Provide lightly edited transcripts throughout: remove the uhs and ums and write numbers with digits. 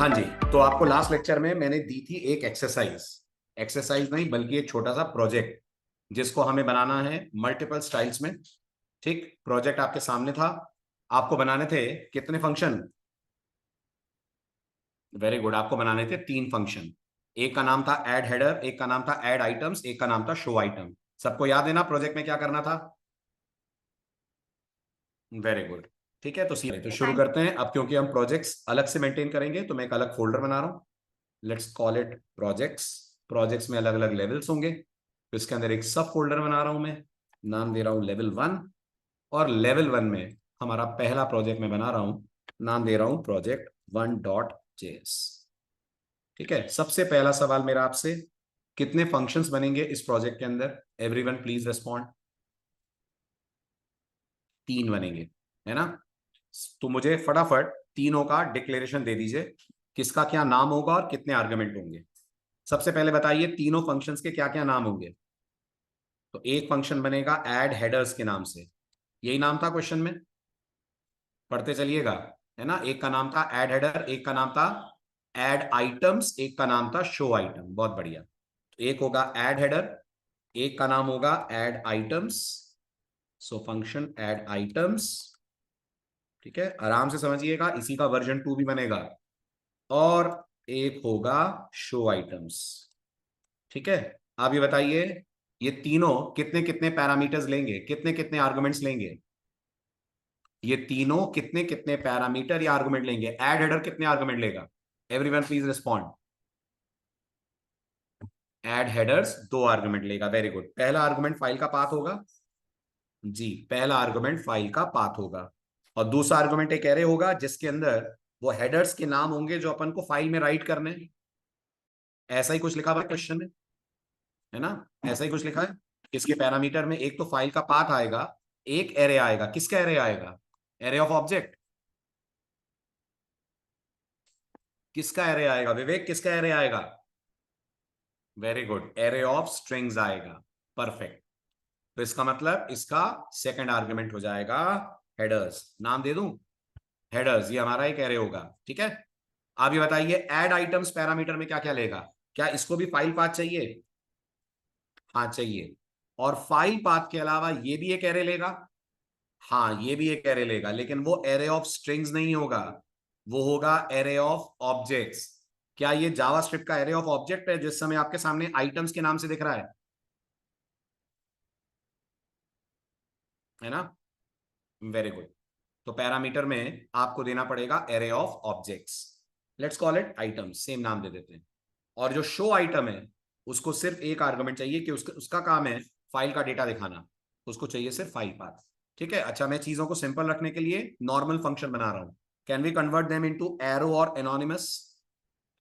हाँ जी। तो आपको लास्ट लेक्चर में मैंने दी थी एक एक्सरसाइज। एक्सरसाइज नहीं बल्कि एक छोटा सा प्रोजेक्ट जिसको हमें बनाना है मल्टीपल स्टाइल्स में। ठीक, प्रोजेक्ट आपके सामने था। आपको बनाने थे कितने फंक्शन? वेरी गुड, आपको बनाने थे 3 फंक्शन। एक का नाम था ऐड हेडर, एक का नाम था ऐड आइटम्स, एक का नाम था शो आइटम। सबको याद है ना प्रोजेक्ट में क्या करना था? Very good. ठीक है, तो शुरू हाँ। करते हैं अब। क्योंकि हम प्रोजेक्ट्स अलग से मेंटेन करेंगे तो मैं एक अलग फोल्डर बना रहा हूं। Let's call it projects. Projects में अलग अलग लेवल्स होंगे, तो इसके अंदर एक सब फोल्डर बना रहा हूं मैं। नाम दे रहा हूं लेवल 1। और लेवल 1 में हमारा पहला प्रोजेक्ट मैं बना रहा हूं, नाम दे रहा हूं project1.js। ठीक है, सबसे पहला सवाल मेरा आपसे, कितने फंक्शंस बनेंगे इस प्रोजेक्ट के अंदर? Everyone please respond. 3 बनेंगे, है ना? तो मुझे फटाफट तीनों का डिक्लेरेशन दे दीजिए, किसका क्या नाम होगा और कितने आर्गुमेंट होंगे। सबसे पहले बताइए तीनों फंक्शंस के क्या क्या नाम होंगे। तो एक फंक्शन बनेगा ऐड हेडर्स के नाम से, यही नाम था क्वेश्चन में, पढ़ते चलिएगा। है ना, एक का नाम था ऐड हेडर, एक का नाम था ऐड आइटम्स, एक का नाम था शो आइटम। बहुत बढ़िया। तो एक होगा ऐड हेडर, एक का नाम होगा add items. So function add items. ठीक है, आराम से समझिएगा, इसी का वर्जन 2 भी बनेगा। और एक होगा शो आइटम्स। ठीक है, आप ये बताइए, ये तीनों कितने कितने पैरामीटर्स लेंगे, कितने कितने आर्गुमेंट्स लेंगे? ये तीनों कितने कितने पैरामीटर या आर्गुमेंट लेंगे? ऐड हेडर कितने आर्गुमेंट लेगा? Everyone please respond. Add headers 2 argument लेगा। Very good. पहला आर्गुमेंट फाइल का पाथ होगा। जी, पहला आर्गुमेंट फाइल का पाथ होगा। और दूसरा आर्गुमेंट एक एरे होगा जिसके अंदर वो हेडर्स के नाम होंगे जो अपन को फाइल में राइट करने हैं। ऐसा ही कुछ लिखा हुआ है क्वेश्चन में, है ना? ऐसा ही कुछ लिखा है। इसके पैरामीटर में एक तो फाइल का पाथ आएगा, एक एरे आएगा। किसका एरे आएगा? Array of object. किसका एरे आएगा विवेक, किसका एरे आएगा? Very good, array of strings आएगा। परफेक्ट। तो इसका मतलब इसका सेकंड आर्गुमेंट हो जाएगा हेडर्स। नाम दे दूं हेडर्स, ये हमारा एक एरे होगा। ठीक है, आप ये बताइए ऐड आइटम्स पैरामीटर में क्या क्या लेगा? क्या इसको भी फाइल पाथ चाहिए? हाँ चाहिए। और फाइल पाथ के अलावा ये भी एक एरे लेगा। हाँ, ये भी एक एरे लेगा, लेकिन वो एरे ऑफ स्ट्रिंग्स नहीं होगा, वो होगा एरे ऑफ ऑब्जेक्ट्स। क्या ये जावास्क्रिप्ट का एरे ऑफ ऑब्जेक्ट है जिस समय आपके सामने आइटम्स के नाम से दिख रहा है ना? Very good. तो पैरामीटर में आपको देना पड़ेगा array of objects. Let's call it items, same नाम दे देते हैं। और जो शो आइटम है उसको सिर्फ एक आर्गुमेंट चाहिए कि उसका उसका काम है फाइल का डेटा दिखाना। उसको चाहिए सिर्फ फाइल पाथ। ठीक है, अच्छा मैं चीजों को सिंपल रखने के लिए नॉर्मल फंक्शन बना रहा हूं। Can we convert them into arrow और एनोनिमस?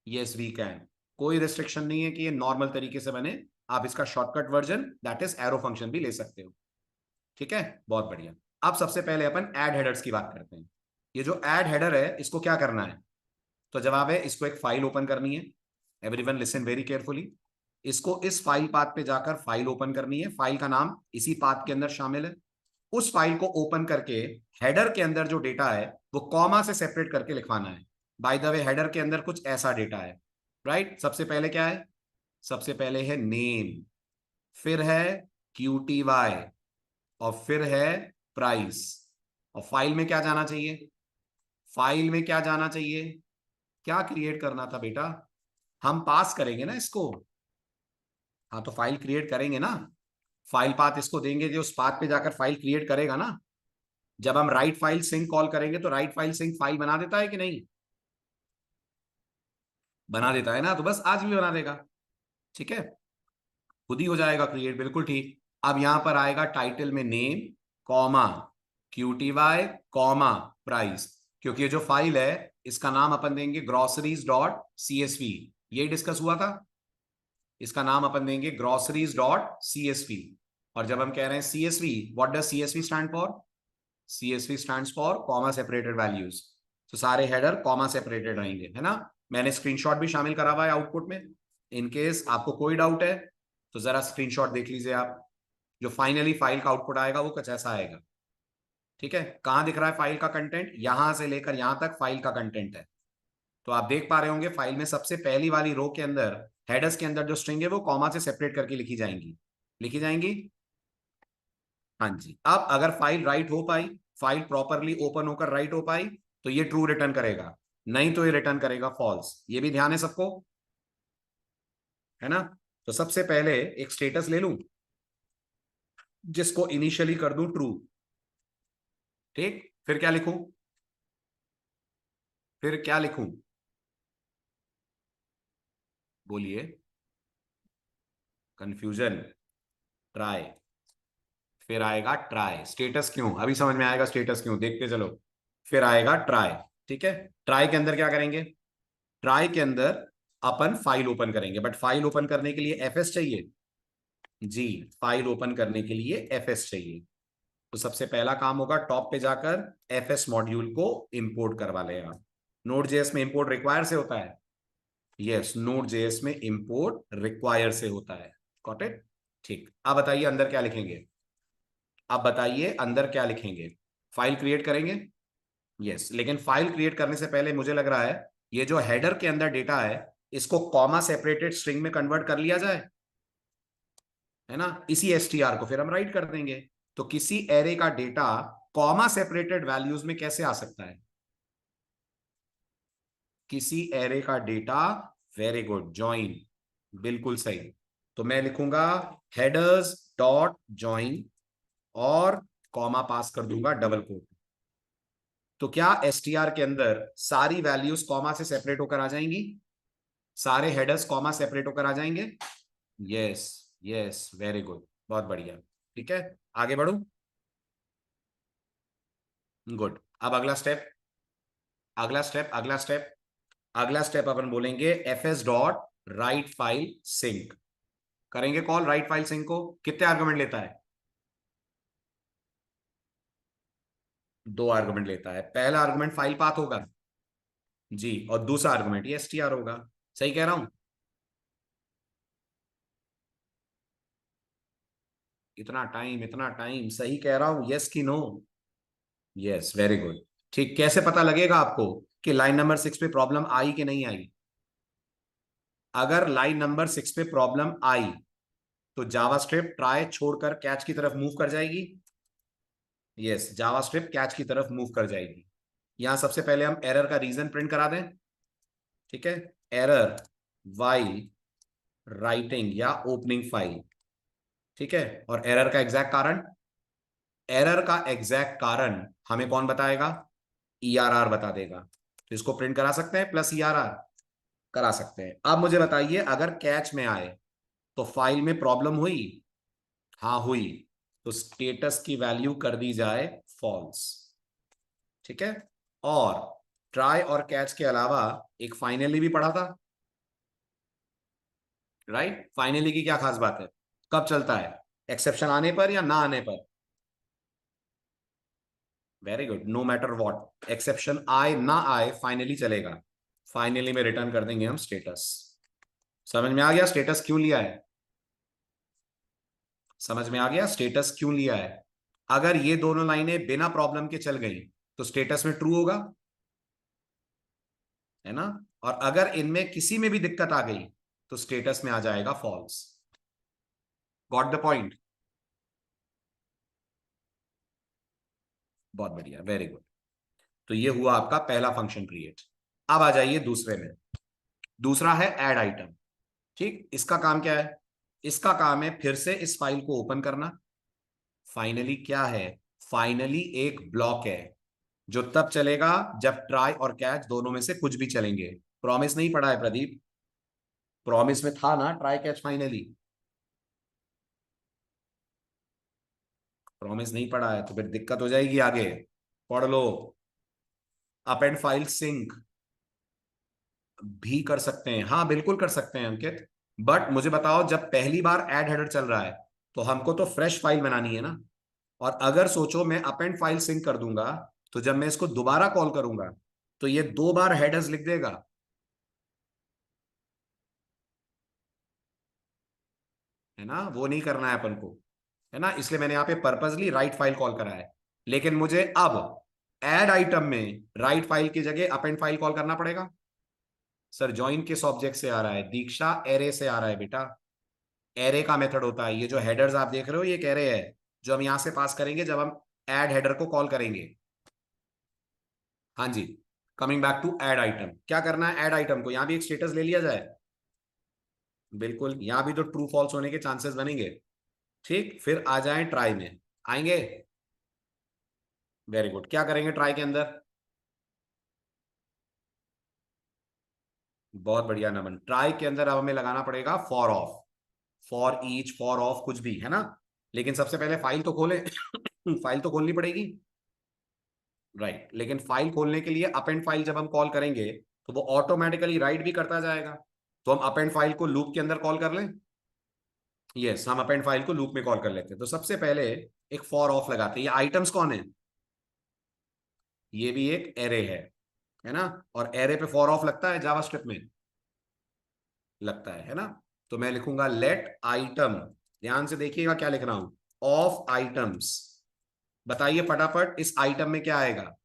Yes we can. कोई रिस्ट्रिक्शन नहीं है कि ये नॉर्मल तरीके से बने। आप इसका shortcut version that is arrow function भी ले सकते हो। ठीक है, बहुत बढ़िया। अब सबसे पहले अपन ऐड हेडर्स की बात करते हैं। ये जो ऐड हेडर है इसको क्या करना है? तो जवाब है, इसको एक फाइल ओपन करनी है। Everyone listen very carefully. इसको इस फाइल पाथ पे जाकर फाइल ओपन करनी है। फाइल का नाम इसी पाथ के अंदर शामिल है। उस फाइल को ओपन करके हेडर के अंदर जो डेटा है वो कॉमा से सेपरेट करके लिखवाना है। बाय द वे हेडर के अंदर कुछ ऐसा डेटा है। राइट, सबसे पहले क्या है? सबसे पहले है नेम, फिर है QTY, और फिर है प्राइस। और फाइल में क्या जाना चाहिए? फाइल में क्या जाना चाहिए? क्या क्रिएट करना था बेटा? हम पास करेंगे ना इसको। हाँ, तो फाइल क्रिएट करेंगे ना। फाइल पाथ इसको देंगे जो उस पाथ पे जाकर फाइल क्रिएट करेगा ना। जब हम राइट फाइल सिंक कॉल करेंगे तो राइट फाइल सिंक फाइल बना देता है कि नहीं? बना देता है ना, तो बस आज भी बना देगा। ठीक है, खुद ही हो जाएगा क्रिएट, बिल्कुल ठीक। अब यहां पर आएगा टाइटल में name, comma QTY, comma price. क्योंकि ये जो फाइल है इसका नाम अपन देंगे groceries.csv। ये डिस्कस हुआ था। इसका नाम अपन देंगे groceries.csv। और जब हम कह रहे हैं CSV, what does CSV stand for? CSV stands for comma separated values. तो सारे हेडर कॉमा सेपरेटेड रहेंगे, है ना? मैंने स्क्रीनशॉट भी शामिल करा हुआ है आउटपुट में। इन केस आपको कोई डाउट है तो जरा स्क्रीनशॉट देख लीजिए आप। जो फाइनली फाइल का आउटपुट आएगा वो कुछ ऐसा आएगा। ठीक है, कहां दिख रहा है फाइल का कंटेंट? यहां से लेकर यहां तक फाइल का कंटेंट है। तो आप देख पा रहे होंगे फाइल में सबसे पहली वाली रो के अंदर हेडर्स के अंदर जो स्ट्रिंग है वो कॉमा से सेपरेट करके लिखी जाएंगी। हाँ जी, अब अगर फाइल राइट हो पाई, फाइल प्रॉपरली ओपन होकर राइट हो पाई, तो ये ट्रू रिटर्न करेगा, नहीं तो ये रिटर्न करेगा फॉल्स। ये भी ध्यान है सबको, है ना? तो सबसे पहले एक स्टेटस ले लूं जिसको इनिशियली कर दूं ट्रू। ठीक, फिर क्या लिखूं? फिर क्या लिखूं? बोलिए। Confusion, try. फिर आएगा ट्राई। स्टेटस क्यों, अभी समझ में आएगा स्टेटस क्यों, देखते चलो। फिर आएगा ट्राई। ठीक है, ट्राई के अंदर क्या करेंगे? ट्राई के अंदर अपन फाइल ओपन करेंगे, बट फाइल ओपन करने के लिए एफएस चाहिए। जी, फाइल ओपन करने के लिए एफएस चाहिए। तो सबसे पहला काम होगा टॉप पे जाकर एफएस मॉड्यूल को इंपोर्ट करवा लेगा। नोड जेएस में इंपोर्ट रिक्वायर से होता है। यस, नोड जेएस में इंपोर्ट रिक्वायर से होता है। Got it? ठीक, अब बताइए अंदर क्या लिखेंगे? अब बताइए अंदर क्या लिखेंगे? फाइल क्रिएट करेंगे। यस, लेकिन फाइल क्रिएट करने से पहले मुझे लग रहा है ये जो हेडर के अंदर डेटा है इसको कॉमा सेपरेटेड स्ट्रिंग में कन्वर्ट कर लिया जाए, है ना? इसी एसटीआर को फिर हम राइट कर देंगे। तो किसी एरे का डेटा कॉमा सेपरेटेड वैल्यूज में कैसे आ सकता है? किसी एरे का डेटा, वेरी गुड, ज्वाइन, बिल्कुल सही। तो मैं लिखूंगा हेडर्स डॉट ज्वाइन और कॉमा पास कर दूंगा डबल कोट। तो क्या एसटीआर के अंदर सारी वैल्यूज कॉमा से सेपरेट होकर आ जाएंगी? सारे हेडर्स कॉमा सेपरेट होकर आ जाएंगे? यस, यस, वेरी गुड, बहुत बढ़िया। ठीक है, आगे बढ़ू? गुड। अब अगला स्टेप अपन बोलेंगे F S dot write file sync. करेंगे कॉल राइट फाइल सिंक को। कितने आर्गुमेंट लेता है? 2 आर्गुमेंट लेता है। पहला आर्गुमेंट फाइल पाथ होगा जी, और दूसरा आर्गुमेंट ये एसटीआर होगा। सही कह रहा हूं? इतना टाइम सही कह रहा हूं, यस कि नो? Yes, very good. ठीक, कैसे पता लगेगा आपको कि लाइन नंबर 6 पे प्रॉब्लम आई कि नहीं आई? अगर लाइन नंबर 6 पे प्रॉब्लम आई तो जावास्क्रिप्ट ट्राई छोड़कर कैच की तरफ मूव कर जाएगी। यस, जावास्क्रिप्ट कैच की तरफ मूव कर जाएगी। यहां सबसे पहले हम एरर का रीजन प्रिंट करा दें। ठीक है, एरर वाइल राइटिंग या ओपनिंग फाइल। ठीक है, और एरर का एग्जैक्ट कारण हमें कौन बताएगा? ईआरआर बता देगा। तो इसको प्रिंट करा सकते हैं प्लस ईआरआर, करा सकते हैं। अब मुझे बताइए अगर कैच में आए तो फाइल में प्रॉब्लम हुई? हाँ हुई, तो स्टेटस की वैल्यू कर दी जाए फॉल्स। ठीक है, और ट्राई और कैच के अलावा एक फाइनली भी पढ़ा था, राइट? फाइनली की क्या खास बात है? कब चलता है? एक्सेप्शन आने पर या ना आने पर? Very good, no matter what, exception आए ना आए फाइनली चलेगा। फाइनली में रिटर्न कर देंगे हम स्टेटस। समझ में आ गया स्टेटस क्यों लिया है? समझ में आ गया स्टेटस क्यों लिया है? अगर ये दोनों लाइनें बिना प्रॉब्लम के चल गई तो स्टेटस में ट्रू होगा, है ना? और अगर इनमें किसी में भी दिक्कत आ गई तो स्टेटस में आ जाएगा फॉल्स। Got the point? बहुत बढ़िया, वेरी गुड। तो ये हुआ आपका पहला फंक्शन क्रिएट। अब आ जाइए दूसरे में। दूसरा है ऐड आइटम। ठीक, इसका काम क्या है? इसका काम है फिर से इस फाइल को ओपन करना। फाइनली क्या है? फाइनली एक ब्लॉक है जो तब चलेगा जब ट्राई और कैच दोनों में से कुछ भी चलेंगे। प्रॉमिस नहीं पढ़ा है प्रदीप? प्रॉमिस में था ना ट्राई कैच फाइनली? प्रॉमिस नहीं पढ़ा है तो फिर दिक्कत हो जाएगी आगे। पढ़ लो। अपेंड फाइल सिंक भी कर सकते हैं, हाँ बिल्कुल कर सकते हैं अंकित। बट मुझे बताओ जब पहली बार ऐड हेडर चल रहा है तो हमको तो फ्रेश फाइल बनानी है ना। और अगर सोचो मैं अपेंड फाइल सिंक कर दूंगा तो जब मैं इसको दोबारा कॉल करूंगा तो ये 2 बार हेडर्स लिख देगा, है ना? वो नहीं करना है अपन को, है ना? इसलिए मैंने यहाँ पे पर्पजली राइट फाइल कॉल करा है। लेकिन मुझे अब ऐड आइटम में राइट फाइल की जगह अपेंड फाइल कॉल करना पड़ेगा। सर ज्वाइन किस ऑब्जेक्ट से आ रहा है? दीक्षा एरे से आ रहा है बेटा। एरे का मेथड होता है, ये जो हेडर्स आप देख रहे हो ये एक एरे है जो हम यहां से पास करेंगे जब हम ऐड हेडर को कॉल करेंगे। हाँ जी। Coming back to add item, क्या करना है? ऐड आइटम को यहां भी एक स्टेटस ले लिया जाए। बिल्कुल, यहां भी तो ट्रू फॉल्स होने के चांसेस बनेंगे। ठीक, फिर आ जाएं ट्राई में। आएंगे? Very good. क्या करेंगे ट्राई के अंदर? बहुत बढ़िया नमन। ट्राई के अंदर अब हमें लगाना पड़ेगा for of, for each, for of, कुछ भी है ना। लेकिन सबसे पहले फाइल तो खोलें। फाइल तो खोलनी पड़ेगी। राइट, लेकिन फाइल खोलने के लिए अपेंड फाइल जब हम कॉल करेंगे तो वो ऑटोमेटिकली राइट भी करता जाएगा। तो हम अपेंड फाइल को लूप के अंदर कॉल कर लें। यस, हम अपेंड फाइल को लूप में कॉल कर लेते हैं। तो सबसे पहले एक फॉर ऑफ लगाते हैं। ये आइटम्स कौन है? ये भी एक एरे है ना। और एरे पे फॉर ऑफ लगता है जावास्क्रिप्ट में? लगता है ना। तो मैं लिखूंगा लेट आइटम, ध्यान से देखिएगा क्या लिख रहा हूं, ऑफ आइटम्स। बताइए फटाफट इस आइटम में क्या आएगा?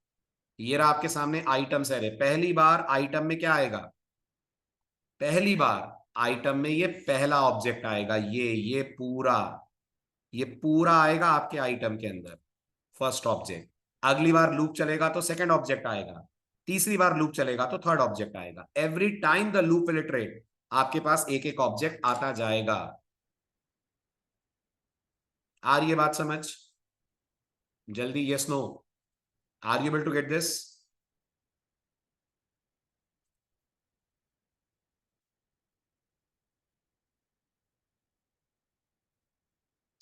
ये रहा आपके सामने आइटम्स एरे। पहली बार आइटम में क्या आएगा? पहली बार आइटम में ये पहला ऑब्जेक्ट आएगा, ये पूरा आएगा आपके आइटम के अंदर, फर्स्ट ऑब्जेक्ट। अगली बार लूप चलेगा तो सेकंड ऑब्जेक्ट आएगा, तीसरी बार लूप चलेगा तो थर्ड ऑब्जेक्ट आएगा। Every time the loop will iterate, आपके पास एक एक ऑब्जेक्ट आता जाएगा। आ रही है बात समझ? जल्दी yes no, are you able to get this?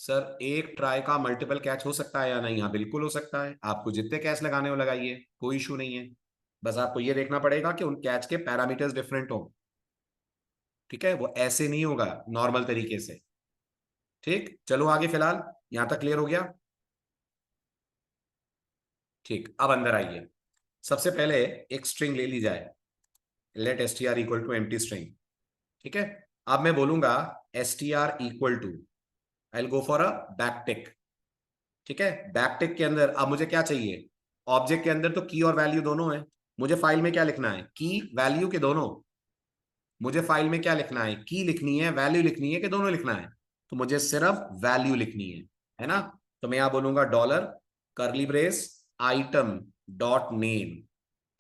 Sir एक ट्राई का मल्टीपल कैच हो सकता है या नहीं? हाँ बिल्कुल हो सकता है, आपको जितने कैच लगाने हो लगाइए, कोई इशू नहीं है। बस आपको ये देखना पड़ेगा कि उन कैच के पैरामीटर्स डिफरेंट हो। ठीक है, वो ऐसे नहीं होगा नॉर्मल तरीके से। ठीक, चलो आगे, फिलहाल यहां तक क्लियर हो गया। ठीक, अब अंदर आइए। सबसे पहले एक स्ट्रिंग ले ली जाए, let S T R equal to empty string. ठीक है, अब मैं बोलूंगा S T R equal to, I will go for a back tick. ठीक है, बैक टिक के अंदर अब मुझे क्या चाहिए? ऑब्जेक्ट के अंदर तो की और वैल्यू दोनों है। मुझे फाइल में क्या लिखना है? की वैल्यू के दोनों। मुझे फाइल में क्या लिखना है? की लिखनी है, वैल्यू लिखनी है, कि दोनों लिखना है? तो मुझे सिर्फ वैल्यू लिखनी है ना। तो मैं यहां बोलूंगा dollar curly brace item dot name,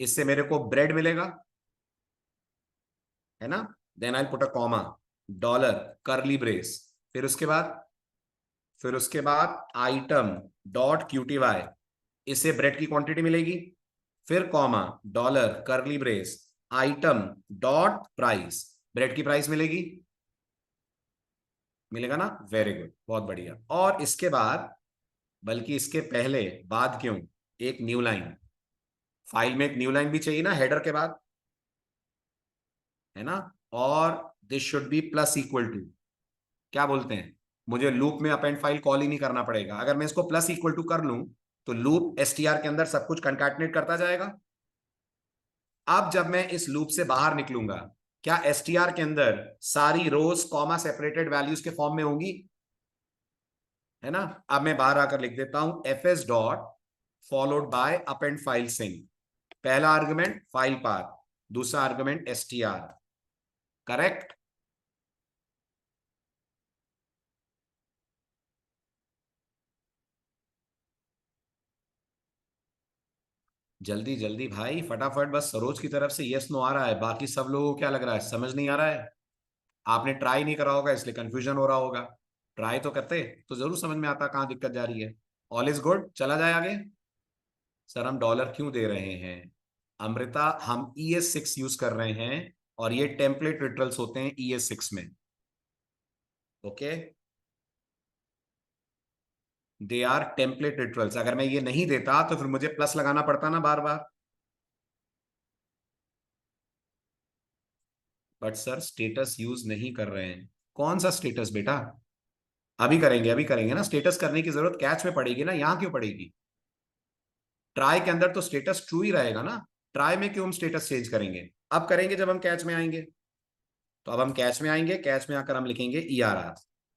इससे मेरे को ब्रेड मिलेगा, है ना। Then I put a comma, dollar curly brace, फिर उसके बाद आइटम डॉट क्यूटीवाई, इससे ब्रेड की क्वांटिटी मिलेगी। फिर comma, dollar curly brace item dot price, bread की प्राइस मिलेगी। मिलेगा ना, वेरी गुड, बहुत बढ़िया। और इसके बाद, बल्कि इसके पहले, बाद क्यों, एक न्यू लाइन। फाइल में एक न्यू लाइन भी चाहिए ना हेडर के बाद, है ना। और this should be plus equal to, क्या बोलते हैं, मुझे लूप में अपेंड फाइल कॉल ही नहीं करना पड़ेगा। अगर मैं इसको प्लस इक्वल टू कर लूं तो लूप एसटीआर के अंदर सब कुछ कंकैटिनेट करता जाएगा। अब जब मैं इस लूप से बाहर निकलूंगा, क्या एसटीआर के अंदर सारी रोज कॉमा सेपरेटेड वैल्यूज के फॉर्म में होंगी? है ना। अब मैं बाहर आकर लिख देता हूं F S dot followed by append file sync. पहला आर्गुमेंट फाइल पाथ, दूसरा आर्गुमेंट एसटीआर। करेक्ट। जल्दी जल्दी भाई फटाफट, बस सरोज की तरफ से यस नो आ रहा है, बाकी सब लोगों को क्या लग रहा है, समझ नहीं आ रहा है? आपने ट्राई नहीं करा होगा इसलिए कंफ्यूजन हो रहा होगा। ट्राई तो करते तो जरूर समझ में आता कहाँ दिक्कत जा रही है। ऑल इज गुड, चला जाए आगे। सर हम डॉलर क्यों दे रहे हैं अमृता? हम ES6 यूज कर रहे हैं और ये टेम्पलेट लिटरल्स होते हैं ES6 में। Okay, they are template literals. अगर मैं ये नहीं देता तो फिर मुझे प्लस लगाना पड़ता ना बार बार। बट सर स्टेटस यूज नहीं कर रहे हैं। कौन सा स्टेटस बेटा? अभी करेंगे ना, स्टेटस करने की जरूरत कैच में पड़ेगी ना, यहां क्यों पड़ेगी? ट्राई के अंदर तो स्टेटस ट्रू ही रहेगा ना। ट्राई में क्यों हम स्टेटस चेंज करेंगे? अब करेंगे जब हम कैच में आएंगे। तो अब हम कैच में आएंगे, कैच में आकर हम लिखेंगे ERR।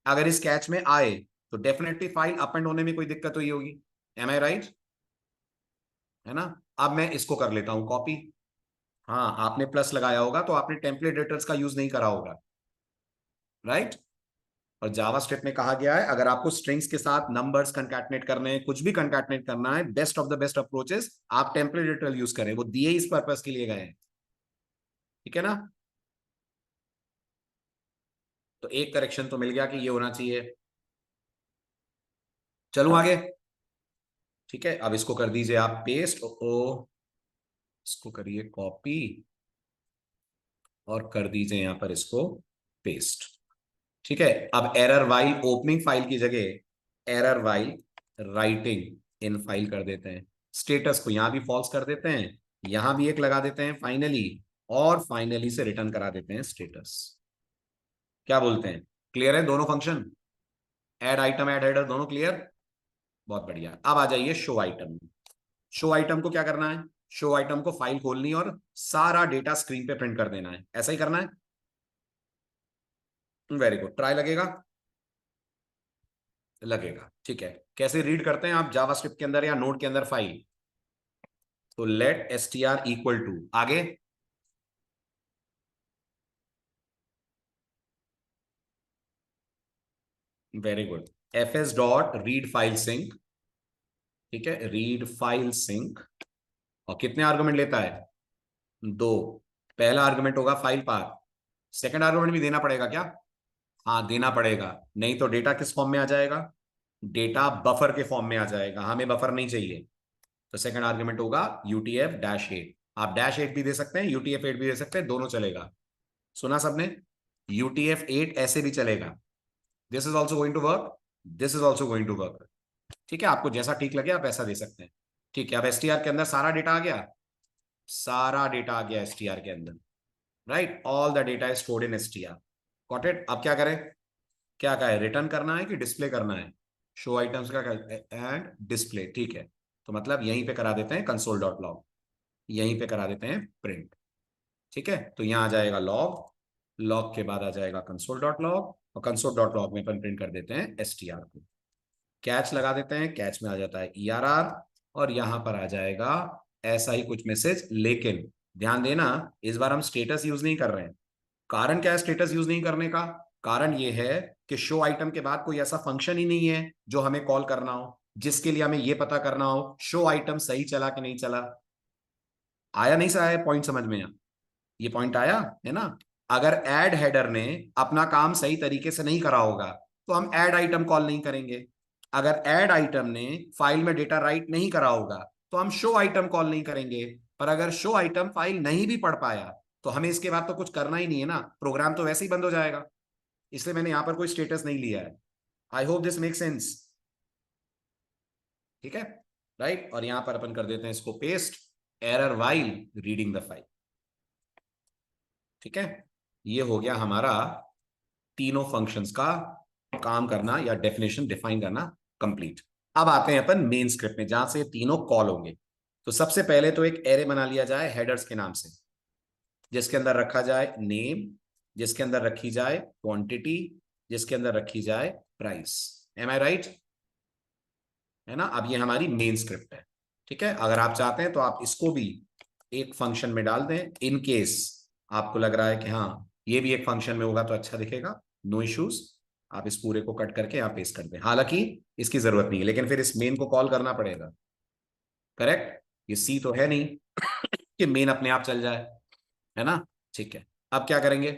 अगर इस कैच में आए तो डेफिनेटली फाइल अप एंड होने में कोई दिक्कत हुई होगी। एम आई राइट? है ना। अब मैं इसको कर लेता हूं कॉपी। हाँ, आपने प्लस लगाया होगा तो आपने टेम्पलेट एडिटर्स का यूज नहीं करा होगा, राइट। और जावास्क्रिप्ट में कहा गया है अगर आपको स्ट्रिंग्स के साथ नंबर्स कंकैटिनेट करने हैं, कुछ भी कंकैटिनेट करना है, best of the best approaches आप टेम्पलेट एडिटर यूज करें, वो दिए इस पर्पस के लिए गए हैं, ठीक है ना। तो एक करेक्शन तो मिल गया कि ये होना चाहिए। चलूं आगे, ठीक है। अब इसको कर दीजिए आप पेस्ट, ओ इसको करिए कॉपी और कर दीजिए यहां पर इसको पेस्ट, ठीक है। अब एरर वाइल ओपनिंग फाइल की जगह error while writing in file कर देते हैं। स्टेटस को यहां भी फॉल्स कर देते हैं, यहां भी एक लगा देते हैं फाइनली, और फाइनली से रिटर्न करा देते हैं स्टेटस। क्या बोलते हैं, क्लियर है दोनों function, add item add header दोनों क्लियर। बहुत बढ़िया। अब आ जाइए शो आइटम में। शो आइटम को क्या करना है, शो आइटम को फाइल खोलनी और सारा डेटा स्क्रीन पे प्रिंट कर देना है, ऐसा ही करना है। वेरी गुड, ट्राई लगेगा, लगेगा, ठीक है। कैसे रीड करते हैं आप जावास्क्रिप्ट के अंदर या नोड के अंदर फाइल, तो लेट str इक्वल टू आगे, very good, fs dot read file sync, ठीक है, रीड फाइल सिंक। और कितने आर्गुमेंट लेता है, दो। पहला आर्गुमेंट होगा फाइल पाथ, सेकंड आर्गुमेंट भी देना पड़ेगा क्या, हाँ देना पड़ेगा, नहीं तो डेटा किस फॉर्म में आ जाएगा, डेटा बफर के फॉर्म में आ जाएगा, हमें बफर नहीं चाहिए। तो सेकंड आर्गुमेंट होगा UTF-8, आप -8 भी दे सकते हैं, UTF-8 भी दे सकते हैं, दोनों चलेगा। सुना सबने, UTF-8 ऐसे भी चलेगा, this is also going to work, this is also going to work, ठीक है। आपको जैसा ठीक लगे आप ऐसा दे सकते हैं, ठीक है। अब STR के अंदर सारा डेटा आ गया, सारा डेटा आ गया STR के अंदर, right, all the data is stored in STR, got it. अब क्या करें, क्या कहा है, रिटर्न करना है कि डिस्प्ले करना है, शो आइटम्स का एंड डिस्प्ले, ठीक है। तो मतलब यहीं पे करा देते हैं कंसोल डॉट लॉग, यहीं पे करा देते हैं प्रिंट, ठीक है। तो यहां आ जाएगा लॉग, लॉग के बाद आ जाएगा कंसोल डॉट लॉग, और कंसोल डॉट लॉग में अपन प्रिंट कर देते हैं STR को, कैच लगा देते हैं, कैच में आ जाता है ERR, और यहां पर आ जाएगा ऐसा ही कुछ मैसेज, लेकिन ध्यान देना इस बार हम स्टेटस यूज नहीं कर रहे हैं। कारण क्या है स्टेटस यूज नहीं करने का, कारण ये है कि शो आइटम के बाद कोई ऐसा फंक्शन ही नहीं है जो हमें कॉल करना हो, जिसके लिए हमें यह पता करना हो शो आइटम सही चला कि नहीं चला। आया नहीं सा आया पॉइंट समझ में, ये पॉइंट आया है ना। अगर ऐड हेडर ने अपना काम सही तरीके से नहीं करा होगा तो हम ऐड आइटम कॉल नहीं करेंगे। अगर ऐड आइटम ने फाइल में डेटा राइट नहीं करा होगा तो हम शो आइटम कॉल नहीं करेंगे। पर अगर शो आइटम फाइल नहीं भी पढ़ पाया तो हमें इसके बाद तो कुछ करना ही नहीं है ना, प्रोग्राम तो वैसे ही बंद हो जाएगा, इसलिए मैंने यहां पर कोई स्टेटस नहीं लिया है। I hope this make sense, ठीक है, राइट। और यहां पर अपन कर देते हैं इसको paste, error while reading the file, ठीक है। ये हो गया हमारा तीनों फंक्शंस का काम करना या डेफिनेशन डिफाइन करना कंप्लीट। अब आते हैं अपन मेन स्क्रिप्ट में जहां से ये तीनों कॉल होंगे। तो सबसे पहले तो एक एरे बना लिया जाए हेडर्स के नाम से, जिसके अंदर रखा जाए नेम, जिसके अंदर रखी जाए क्वांटिटी, जिसके अंदर रखी जाए प्राइस। एम आई राइट, है ना। अब ये हमारी मेन स्क्रिप्ट है, ठीक है। अगर आप चाहते हैं तो आप इसको भी एक फंक्शन में डाल दें, इन केस आपको लग रहा है कि हाँ ये भी एक फंक्शन में होगा तो अच्छा दिखेगा, नो इश्यूज। आप इस पूरे को कट करके यहाँ पेस्ट कर दें, हालांकि इसकी जरूरत नहीं है, लेकिन फिर इस मेन को कॉल करना पड़ेगा, करेक्ट। ये सी तो है नहीं कि मेन अपने आप चल जाए, है ना, ठीक है। अब क्या करेंगे,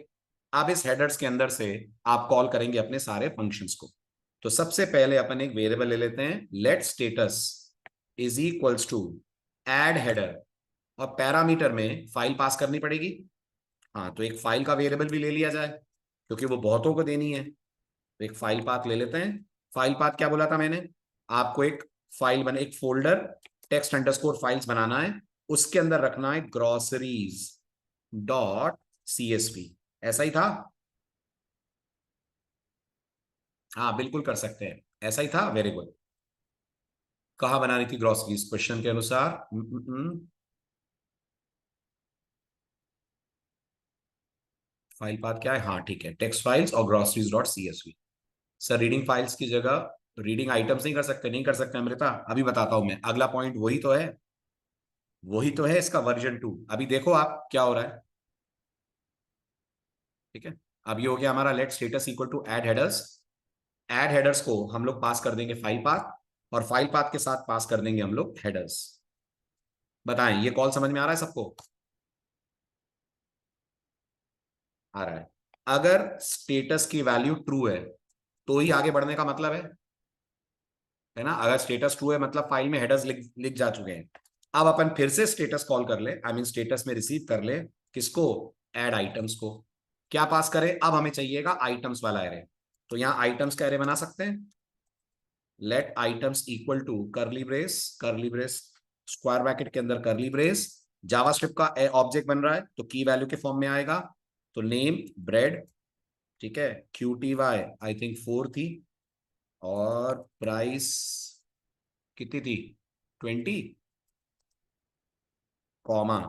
अब इस हेडर्स के अंदर से आप कॉल करेंगे अपने सारे फंक्शंस को। तो सबसे पहले अपन एक वेरिएबल ले लेते हैं, let status is equals to add header, और पैरामीटर में फाइल पास करनी पड़ेगी। हाँ, तो एक फाइल का वेरिएबल भी ले लिया जाए क्योंकि वो बहुतों को देनी है, तो एक फाइल पाथ ले लेते हैं। फाइल पाथ क्या बोला था मैंने आपको, एक फाइल बने, एक फोल्डर टेक्स्ट अंडरस्कोर फाइल्स बनाना है, उसके अंदर रखना है ग्रोसरीज डॉट CSV, ऐसा ही था। हाँ बिल्कुल कर सकते हैं, ऐसा ही था, वेरी गुड। कहाँ बनानी थी ग्रोसरीज क्वेश्चन के अनुसार, फाइल पाथ क्या है, हाँ ठीक है, टेक्स्ट फाइल्स और groceries dot CSV। Sir reading files की जगह रीडिंग आइटम्स नहीं कर सकते, नहीं कर सकते अमृता, अभी बताता हूं मैं, अगला पॉइंट वही तो है। वही तो है इसका वर्जन 2। अभी देखो आप क्या हो रहा है। ठीक है, अब ये हो गया हमारा let status equal to add headers. Add headers को हम लोग पास कर देंगे फाइल पाथ, और फाइल पाथ के साथ पास कर देंगे हम लोग हेडर्स। बताएं ये कॉल समझ में आ रहा है सबको? आ रहा है। अगर स्टेटस की वैल्यू ट्रू है तो ही आगे बढ़ने का मतलब है ना। अगर स्टेटस ट्रू है मतलब फाइल में हेडर्स लिख लिख जा चुके हैं। अब अपन फिर से स्टेटस कॉल कर ले, आई मीन स्टेटस में रिसीव कर ले किसको, ऐड आइटम्स को। क्या पास करें, अब हमें चाहिएगा आइटम्स वाला एरे। तो यहां आइटम्स का एरे बना सकते हैं। लेट आइटम्स इक्वल टू करली ब्रेस स्क्वायर ब्रैकेट के अंदर करली ब्रेस, जावास्क्रिप्ट का ऑब्जेक्ट बन रहा है तो की वैल्यू के फॉर्म में आएगा। तो नेम ब्रेड, ठीक है, QTY आई थिंक 4 थी, और प्राइस कितनी थी, 20, कॉमा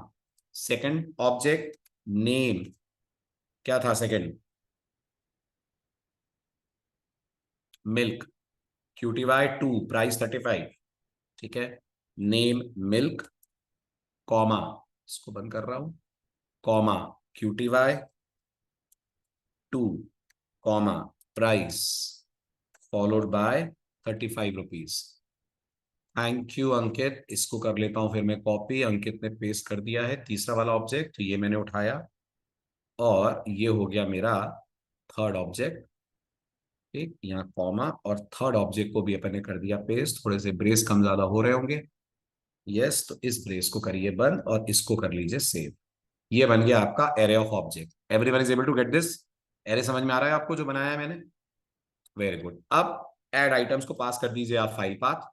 सेकंड ऑब्जेक्ट नेम क्या था सेकंड, मिल्क, QTY 2 प्राइस 35, ठीक है, नेम मिल्क, कॉमा, इसको बंद कर रहा हूं, comma QTY 2, comma price followed by 35 rupees. Thank you Ankit, इसको कर लेता हूं फिर मैं कॉपी, अंकित ने पेस्ट कर दिया है तीसरा वाला ऑब्जेक्ट, तो ये मैंने उठाया और ये हो गया मेरा थर्ड ऑब्जेक्ट। ठीक, यहाँ कॉमा और थर्ड ऑब्जेक्ट को भी अपन ने कर दिया पेस्ट, थोड़े से ब्रेस कम ज्यादा हो रहे होंगे। यस, तो इस ब्रेस को करिए बंद और इसको कर लीजिए सेव। ये बन गया आपका array of object. Everyone is able to get this? Array समझ में आ रहा है आपको जो बनाया है मैंने? Very good. अब ऐड आइटम्स को पास कर दीजिए आप फाइल पाथ।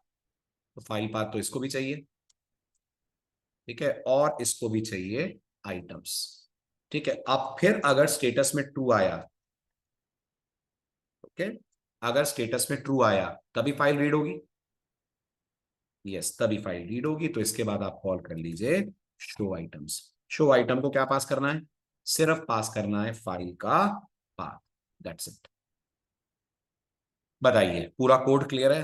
तो फाइल पाथ तो इसको भी चाहिए, ठीक है, और इसको भी चाहिए आइटम्स। ठीक है, अब फिर अगर स्टेटस में ट्रू आया, ओके, अगर स्टेटस में ट्रू आया तभी फाइल रीड होगी। यस, तभी फाइल रीड होगी। तो इसके बाद आप कॉल कर लीजिए शो आइटम्स। शो आइटम को क्या पास करना है, सिर्फ पास करना है फाइल का पाथ, दैट्स इट। बताइए पूरा कोड क्लियर है?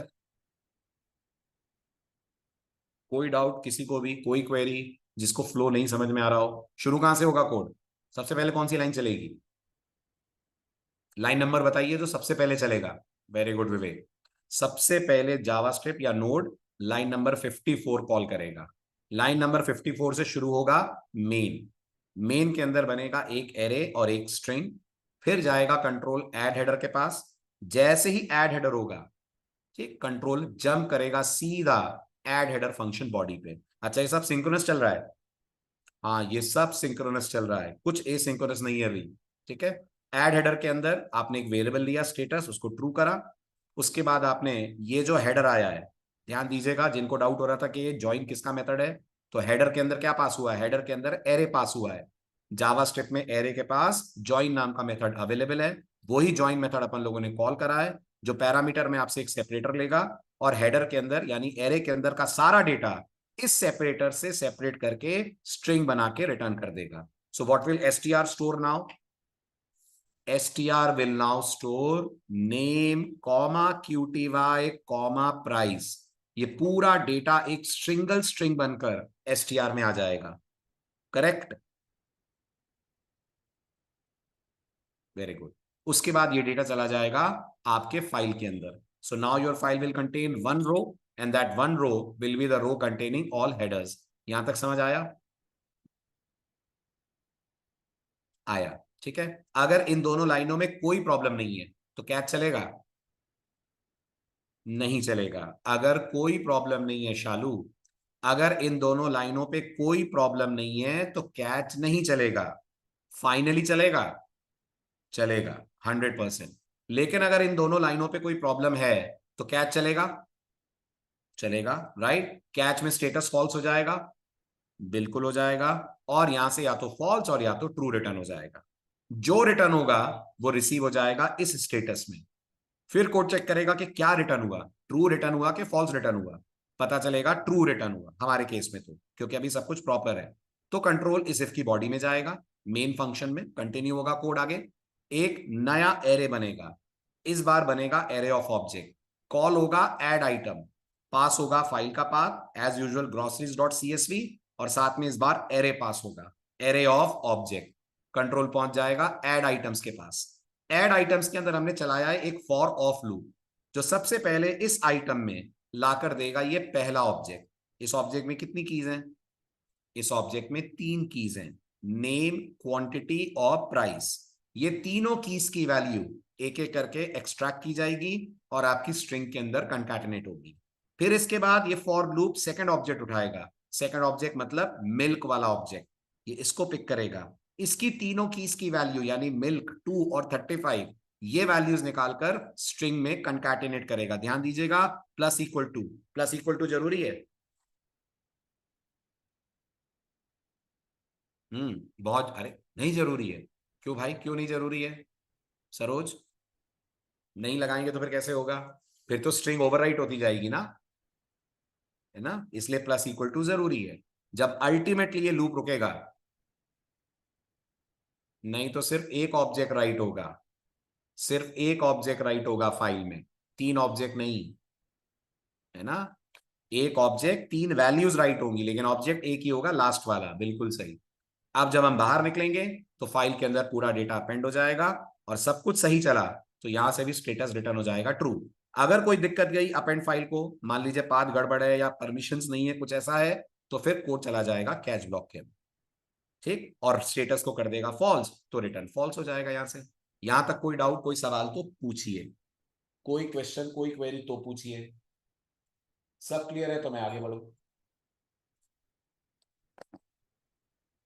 कोई डाउट किसी को भी, कोई क्वेरी, जिसको फ्लो नहीं समझ में आ रहा हो? शुरू कहां से होगा कोड? सबसे पहले कौन सी लाइन चलेगी? लाइन नंबर बताइए जो सबसे पहले चलेगा। वेरी गुड विवेक। सबसे पहले जावास्क्रिप्ट या नोड लाइन नंबर 54 कॉल करेगा। लाइन नंबर 54 से शुरू होगा मेन। मेन के अंदर बनेगा एक एरे और एक स्ट्रिंग। फिर जाएगा कंट्रोल ऐड हेडर के पास। जैसे ही ऐड हेडर होगा, ठीक, कंट्रोल जंप करेगा सीधा ऐड हेडर फंक्शन बॉडी पे। अच्छा, ये सब सिंक्रोनस चल रहा है? हाँ, ये सब सिंक्रोनस चल रहा है, कुछ एसिंक्रोनस नहीं है अभी। ठीक है, ऐड हेडर के अंदर आपने एक वेरिएबल लिया स्टेटस, उसको ट्रू करा। उसके बाद आपने ये जो हेडर आया है, ध्यान दीजिएगा जिनको डाउट हो रहा था कि ये ज्वाइन किसका मेथड है, तो हेडर के अंदर क्या पास हुआ है, हेडर के अंदर एरे पास हुआ है। जावास्क्रिप्ट में एरे के पास ज्वाइन नाम का मेथड अवेलेबल है। वही ज्वाइन मेथड अपन लोगों ने कॉल करा है, जो पैरामीटर में आपसे एक सेपरेटर लेगा और हेडर के अंदर यानी एरे के अंदर का सारा डेटा इस सेपरेटर से सेपरेट करके स्ट्रिंग बना के रिटर्न कर देगा। So what will STR store now? STR will now store name comma QTY comma price. ये पूरा डेटा एक सिंगल स्ट्रिंग बनकर एसटीआर में आ जाएगा। Correct, very good. उसके बाद ये डेटा चला जाएगा आपके फाइल के अंदर। So now your file will contain one row, and that one row will be the row containing all headers. यहां तक समझ आया? आया, ठीक है। अगर इन दोनों लाइनों में कोई प्रॉब्लम नहीं है तो क्या चलेगा? नहीं चलेगा। अगर कोई प्रॉब्लम नहीं है शालू, अगर इन दोनों लाइनों पे कोई प्रॉब्लम नहीं है तो कैच नहीं चलेगा। फाइनली चलेगा, चलेगा 100%। लेकिन अगर इन दोनों लाइनों पे कोई प्रॉब्लम है तो कैच चलेगा, चलेगा, राइट। कैच में स्टेटस फॉल्स हो जाएगा, बिल्कुल हो जाएगा, और यहां से या तो फॉल्स और या तो ट्रू रिटर्न हो जाएगा। जो रिटर्न होगा वो रिसीव हो जाएगा इस स्टेटस में। फिर कोड चेक करेगा कि क्या रिटर्न हुआ, ट्रू रिटर्न हुआ कि फॉल्स रिटर्न हुआ। पता चलेगा ट्रू रिटर्न हुआ हमारे केस में, तो क्योंकि अभी सब कुछ प्रॉपर है। तो कंट्रोल इस इफ की बॉडी में जाएगा, मेन फंक्शन में कंटिन्यू होगा कोड आगे। एक नया एरे बनेगा, इस बार बनेगा एरे ऑफ ऑब्जेक्ट। कॉल होगा ऐड आइटम, पास होगा फाइल का path as usual groceries dot CSV, और साथ में इस बार एरे पास होगा, एरे ऑफ ऑब्जेक्ट। कंट्रोल पहुंच जाएगा ऐड आइटम्स के पास। ऐड आइटम्स के अंदर हमने चलाया है एक फॉर ऑफ लूप, जो सबसे पहले इस आइटम में लाकर देगा ये पहला ऑब्जेक्ट। इस ऑब्जेक्ट में कितनी कीज हैं? इस ऑब्जेक्ट में 3 कीज हैं, नेम, क्वांटिटी और प्राइस। ये तीनों कीज की वैल्यू एक एक करके एक्सट्रैक्ट की जाएगी और आपकी स्ट्रिंग के अंदर कंकैटिनेट होगी। फिर इसके बाद ये फॉर लूप सेकंड ऑब्जेक्ट उठाएगा। सेकंड ऑब्जेक्ट मतलब मिल्क वाला ऑब्जेक्ट, ये इसको पिक करेगा। इसकी तीनों कीज की वैल्यू यानी मिल्क 2 और 35, ये वैल्यूज निकालकर स्ट्रिंग में कंकैटिनेट करेगा। ध्यान दीजिएगा, plus equal to, plus equal to जरूरी है। बहुत, अरे नहीं जरूरी है। क्यों भाई, क्यों नहीं जरूरी है? सरोज, नहीं लगाएंगे तो फिर कैसे होगा? फिर तो स्ट्रिंग ओवरराइट होती जाएगी ना, है ना? इसलिए प्लस इक्वल टू जरूरी है। जब अल्टीमेटली ये लूप रुकेगा, नहीं तो सिर्फ एक ऑब्जेक्ट राइट होगा, सिर्फ एक ऑब्जेक्ट राइट होगा फाइल में, 3 ऑब्जेक्ट नहीं, है ना? एक ऑब्जेक्ट 3 वैल्यूज राइट होंगी, लेकिन ऑब्जेक्ट एक ही होगा, लास्ट वाला। बिल्कुल सही। अब जब हम बाहर निकलेंगे तो फाइल के अंदर पूरा डेटा अपेंड हो जाएगा और सब कुछ सही चला तो यहां से भी स्टेटस रिटर्न हो जाएगा ट्रू। अगर कोई दिक्कत गई अपेंड फाइल को, मान लीजिए पाथ गड़बड़ है या परमिशंस नहीं है, कुछ ऐसा है, तो फिर कोड चला जाएगा कैच ब्लॉक के अंदर। ठीक, और स्टेटस को कर देगा फॉल्स, तो रिटर्न फॉल्स हो जाएगा। यहां से यहां तक कोई डाउट, कोई सवाल तो पूछिए, कोई क्वेश्चन, कोई क्वेरी तो पूछिए। सब क्लियर है तो मैं आगे बढ़ू।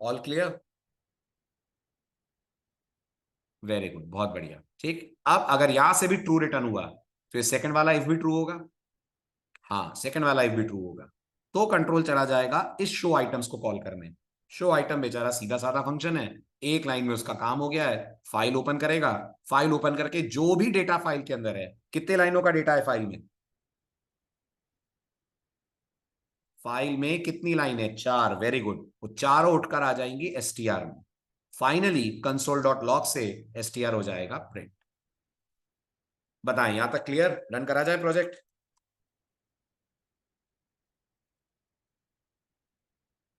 All clear? वेरी गुड, बहुत बढ़िया। ठीक, अब अगर यहां से भी ट्रू रिटर्न हुआ तो सेकंड वाला इफ भी ट्रू होगा। हाँ, सेकंड वाला इफ भी ट्रू होगा, तो कंट्रोल चला जाएगा इस शो आइटम्स को कॉल करने। शो आइटम बेचारा सीधा साधा फंक्शन है, एक लाइन में उसका काम हो गया है। फाइल ओपन करेगा, फाइल ओपन करके जो भी डेटा फाइल के अंदर है, कितने लाइनों का डेटा है फाइल में? फाइल में कितनी लाइन है? 4। वेरी गुड, वो चारों उठकर आ जाएंगी एसटीआर में। फाइनली कंसोल डॉट लॉग से एसटीआर हो जाएगा प्रिंट। बताएं, यहां तक क्लियर? रन करा जाए प्रोजेक्ट?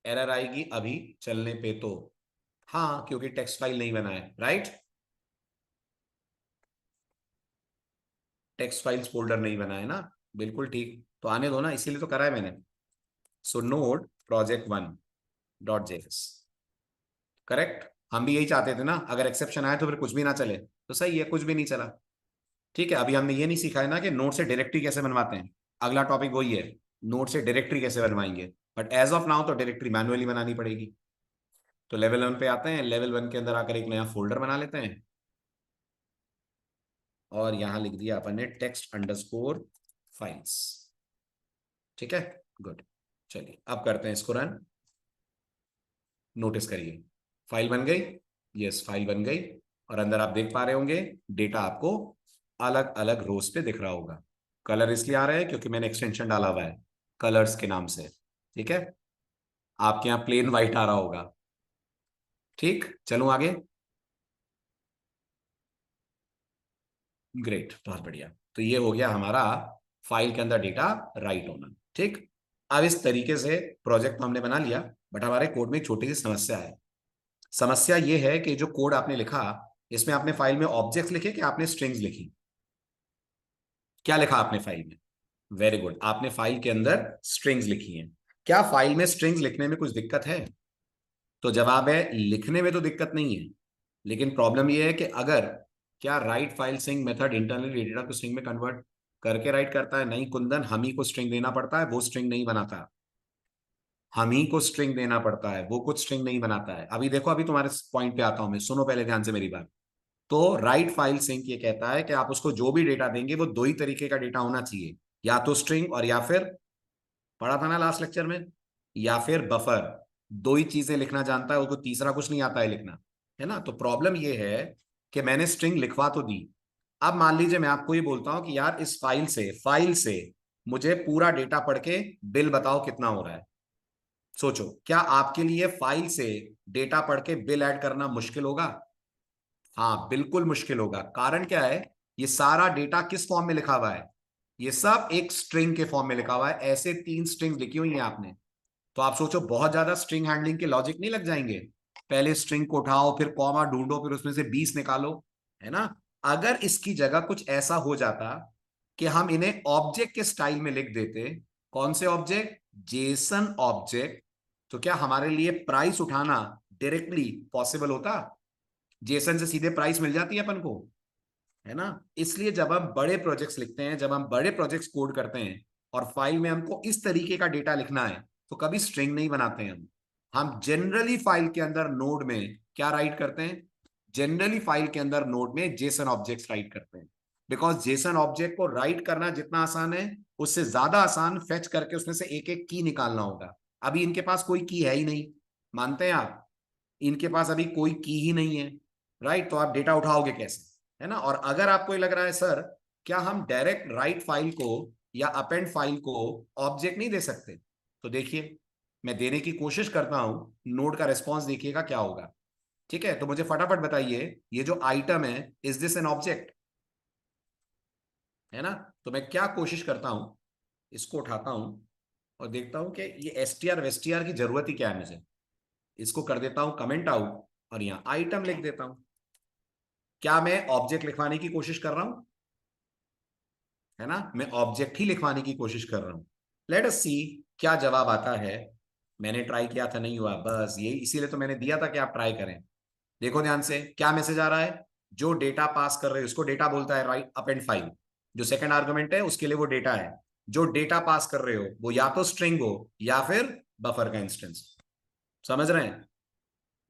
एरर आएगी अभी चलने पे तो, हाँ, क्योंकि टेक्स्ट फाइल नहीं बना है, राइट? टेक्स्ट फाइल्स फोल्डर नहीं बना है ना, बिल्कुल ठीक, तो आने दो ना, इसीलिए तो करा है मैंने। So node project 1 dot JS, correct. हम भी यही चाहते थे ना, अगर एक्सेप्शन आए तो फिर कुछ भी ना चले, तो सही है, कुछ भी नहीं चला। ठीक है, अभी हमने ये नहीं सीखा है ना कि नोड से डायरेक्टरी कैसे बनवाते हैं। अगला टॉपिक वही है, नोड से डायरेक्टरी कैसे बनवाएंगे। बट एज ऑफ नाउ तो डायरेक्टरी मैनुअली बनानी पड़ेगी। तो लेवल 1 पे आते हैं, लेवल 1 के अंदर आकर एक नया फोल्डर बना लेते हैं और यहां लिख दिया अपन ने टेक्स्ट अंडरस्कोर फाइल्स। ठीक है, गुड। चलिए अब करते हैं इसको रन। नोटिस करिए, फाइल बन गई। यस, फाइल बन गई। और अंदर आप देख पा रहे होंगे डेटा आपको अलग अलग रोज पे दिख रहा होगा। कलर इसलिए आ रहा है क्योंकि मैंने एक्सटेंशन डाला हुआ है कलर्स के नाम से। ठीक है, आपके यहाँ प्लेन व्हाइट आ रहा होगा। ठीक, चलूं आगे? ग्रेट, बहुत बढ़िया। तो ये हो गया हमारा फाइल के अंदर डेटा राइट होना। ठीक, अब इस तरीके से प्रोजेक्ट तो हमने बना लिया, बट हमारे कोड में एक छोटी सी समस्या है। समस्या ये है कि जो कोड आपने लिखा, इसमें आपने फाइल में ऑब्जेक्ट्स लिखे कि आपने स्ट्रिंग्स लिखी? क्या लिखा आपने फाइल में? वेरी गुड, आपने फाइल के अंदर स्ट्रिंग्स लिखी हैं। क्या फाइल में स्ट्रिंग्स लिखने में कुछ दिक्कत है? तो जवाब है लिखने में तो दिक्कत नहीं है, लेकिन प्रॉब्लम यह है कि अगर, क्या write file sync method internally data को स्ट्रिंग में कन्वर्ट करके राइट करता है? नहीं कुंदन, हम ही को स्ट्रिंग देना पड़ता है, वो स्ट्रिंग नहीं बनाता। हम ही को स्ट्रिंग देना पड़ता है, वो कुछ स्ट्रिंग नहीं बनाता है। अभी देखो, अभी तुम्हारे पॉइंट पे आता हूं मैं, सुनो पहले ध्यान से मेरी बात। तो राइट फाइल सिंक ये कहता है कि आप उसको जो भी डेटा देंगे वो 2 ही तरीके का डेटा होना चाहिए, या तो स्ट्रिंग और या फिर, पढ़ा था ना लास्ट लेक्चर में, या फिर बफर। 2 ही चीजें लिखना जानता है, उसको तीसरा कुछ नहीं आता है लिखना, है ना? तो प्रॉब्लम ये है कि मैंने स्ट्रिंग लिखवा तो दी। अब मान लीजिए मैं आपको ये बोलता हूं कि यार इस फाइल से मुझे पूरा डेटा पढ़ के बिल बताओ कितना हो रहा है। सोचो, क्या आपके लिए फाइल से डेटा पढ़ के बिल ऐड करना मुश्किल होगा? हाँ, बिल्कुल मुश्किल होगा। कारण क्या है? ये सारा डेटा किस फॉर्म में लिखा हुआ है? ये सब एक स्ट्रिंग के फॉर्म में लिखा हुआ है। ऐसे 3 स्ट्रिंग लिखी हुई हैं आपने, तो आप सोचो बहुत ज्यादा स्ट्रिंग हैंडलिंग के लॉजिक नहीं लग जाएंगे? पहले स्ट्रिंग को उठाओ, फिर कॉमा ढूंढो, फिर उसमें से 20 निकालो, है ना? अगर इसकी जगह कुछ ऐसा हो जाता कि हम इन्हें ऑब्जेक्ट के स्टाइल में लिख देते, कौन से ऑब्जेक्ट? जेसन ऑब्जेक्ट, तो क्या हमारे लिए प्राइस उठाना डायरेक्टली पॉसिबल होता? जेसन से सीधे प्राइस मिल जाती है अपन को, है ना? इसलिए जब हम बड़े प्रोजेक्ट्स लिखते हैं, जब हम बड़े प्रोजेक्ट्स कोड करते हैं और फाइल में हमको इस तरीके का डेटा लिखना है, तो कभी स्ट्रिंग नहीं बनाते हैं हम जनरली फाइल के अंदर नोड में क्या राइट करते हैं? जनरली फाइल के अंदर नोड में जेसन ऑब्जेक्ट्स राइट करते हैं, बिकॉज जेसन ऑब्जेक्ट को राइट करना जितना आसान है, उससे ज्यादा आसान फेच करके उसमें से एक एक की निकालना होगा। अभी इनके पास कोई की है ही नहीं, मानते हैं आप? इनके पास अभी कोई की ही नहीं है, राइट? तो आप डेटा उठाओगे कैसे, है ना? और अगर आपको ये लग रहा है सर क्या हम डायरेक्ट राइट फाइल को या अपेंड फाइल को ऑब्जेक्ट नहीं दे सकते, तो देखिए मैं देने की कोशिश करता हूं, नोड का रिस्पॉन्स देखिएगा क्या होगा। ठीक है, तो मुझे फटाफट बताइए, ये जो आइटम है, इज दिस एन ऑब्जेक्ट? है ना? तो मैं क्या कोशिश करता हूं, इसको उठाता हूं और देखता हूं कि ये एसटीआर वेस्टीआर की जरूरत ही क्या है मुझे। इसको कर देता हूं कमेंट आउट और यहां आइटम लिख देता हूं। क्या मैं ऑब्जेक्ट लिखवाने की कोशिश कर रहा हूं? है ना, मैं ऑब्जेक्ट ही लिखवाने की कोशिश कर रहा हूं। लेट अस सी क्या जवाब आता है। मैंने ट्राई किया था, नहीं हुआ, बस ये इसीलिए तो मैंने दिया था कि आप ट्राई करें। देखो ध्यान से क्या मैसेज आ रहा है। जो डेटा पास कर रहे हो उसको डेटा बोलता है, राइट अपेंड फाइल। जो सेकंड आर्गुमेंट है उसके लिए वो डेटा है। जो डेटा पास कर रहे हो वो या तो स्ट्रिंग हो या फिर बफर का इंस्टेंस। समझ रहे हैं?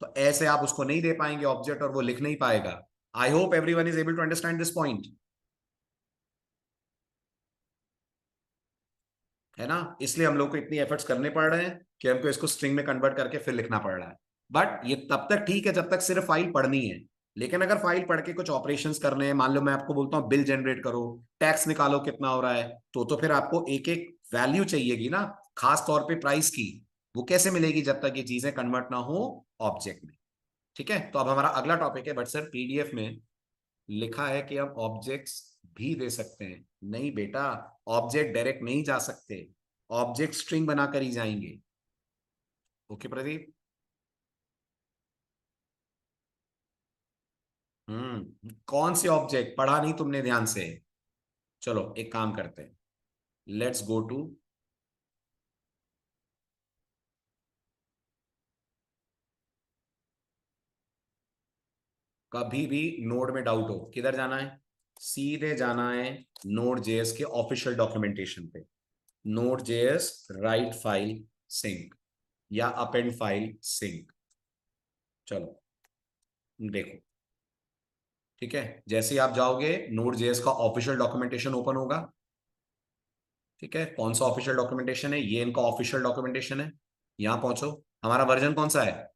तो ऐसे आप उसको नहीं दे पाएंगे ऑब्जेक्ट और वो लिख नहीं पाएगा। I hope everyone is able to understand this point, है ना? इसलिए हम लोग को इतनी एफर्ट्स करने पड़ रहे हैं कि हमको इसको स्ट्रिंग में कन्वर्ट करके फिर लिखना पड़ रहा है। बट ये तब तक ठीक है जब तक सिर्फ फाइल पढ़नी है। लेकिन अगर फाइल पढ़ के कुछ ऑपरेशंस करने हैं, मान लो मैं आपको बोलता हूँ बिल जनरेट करो, टैक्स निकालो कितना हो रहा है, तो फिर आपको एक एक वैल्यू चाहिएगी ना, खास तौर पे प्राइस की। वो कैसे मिलेगी जब तक ये चीजें कन्वर्ट ना हो ऑब्जेक्ट में? ठीक है, तो अब हमारा अगला टॉपिक है, बट सर पीडीएफ में लिखा है कि हम ऑब्जेक्ट्स भी दे सकते हैं। नहीं बेटा, ऑब्जेक्ट डायरेक्ट नहीं जा सकते, ऑब्जेक्ट स्ट्रिंग बनाकर ही जाएंगे। ओके प्रदीप? कौन से ऑब्जेक्ट पढ़ा नहीं तुमने ध्यान से? चलो एक काम करते हैं, लेट्स गो टू, कभी भी नोड में डाउट हो किधर जाना है? सीधे जाना है नोड जेएस के ऑफिशियल डॉक्यूमेंटेशन पे। Node JS write file sync या अपेंड फाइल सिंक। चलो देखो, ठीक है, जैसे ही आप जाओगे नोड जेएस का ऑफिशियल डॉक्यूमेंटेशन ओपन होगा। ठीक है, कौन सा ऑफिशियल डॉक्यूमेंटेशन है? ये इनका ऑफिशियल डॉक्यूमेंटेशन है। यहां पहुंचो। हमारा वर्जन कौन सा है?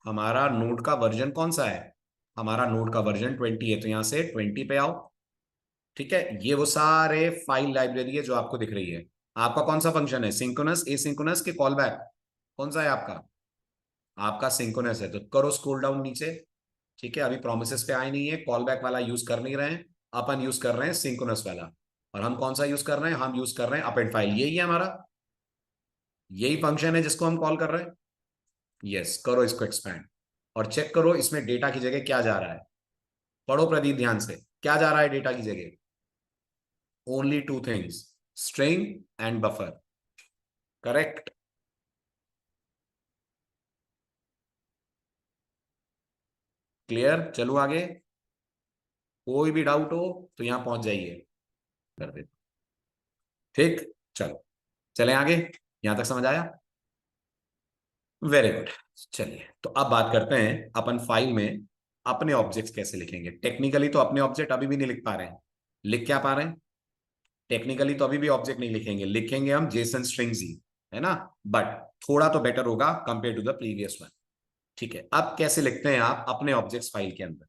हमारा नोड का वर्जन कौन सा है? हमारा नोड का वर्जन 20 है, तो यहां से 20 पे आओ। ठीक है, ये वो सारे फाइल लाइब्रेरी है जो आपको दिख रही है। आपका कौन सा फंक्शन है? सिंक्रोनस, एसिंक्रोनस के कॉल बैक? कौन सा है आपका? आपका सिंक्रोनस है, तो करो स्क्रॉल डाउन नीचे। ठीक है, अभी प्रोमिसेस पे आए नहीं है, कॉल बैक वाला यूज कर नहीं रहे हैं, अपन यूज कर रहे हैं सिंक्रोनस वाला। और हम कौन सा यूज कर रहे हैं? हम यूज कर रहे हैं अपेंड फाइल, यही है हमारा, यही फंक्शन है जिसको हम कॉल कर रहे हैं। यस, करो इसको एक्सपैंड और चेक करो इसमें डेटा की जगह क्या जा रहा है। पढ़ो प्रदीप ध्यान से, क्या जा रहा है डेटा की जगह? Only two things, string and buffer. Correct? Clear? चलो आगे, कोई भी डाउट हो तो यहां पहुंच जाइए, कर दे। ठीक, चलो चलें आगे, यहां तक समझ आया? Very good. चलिए तो अब बात करते हैं अपन फाइल में अपने ऑब्जेक्ट्स कैसे लिखेंगे। टेक्निकली तो अपने ऑब्जेक्ट अभी भी नहीं लिख पा रहे हैं। लिख क्या पा रहे हैं? टेक्निकली तो अभी भी ऑब्जेक्ट नहीं लिखेंगे, लिखेंगे हम जेसन स्ट्रिंग्स ही, है ना? बट थोड़ा तो बेटर होगा compare to the previous one. ठीक है, अब कैसे लिखते हैं आप अपने ऑब्जेक्ट्स फाइल के अंदर?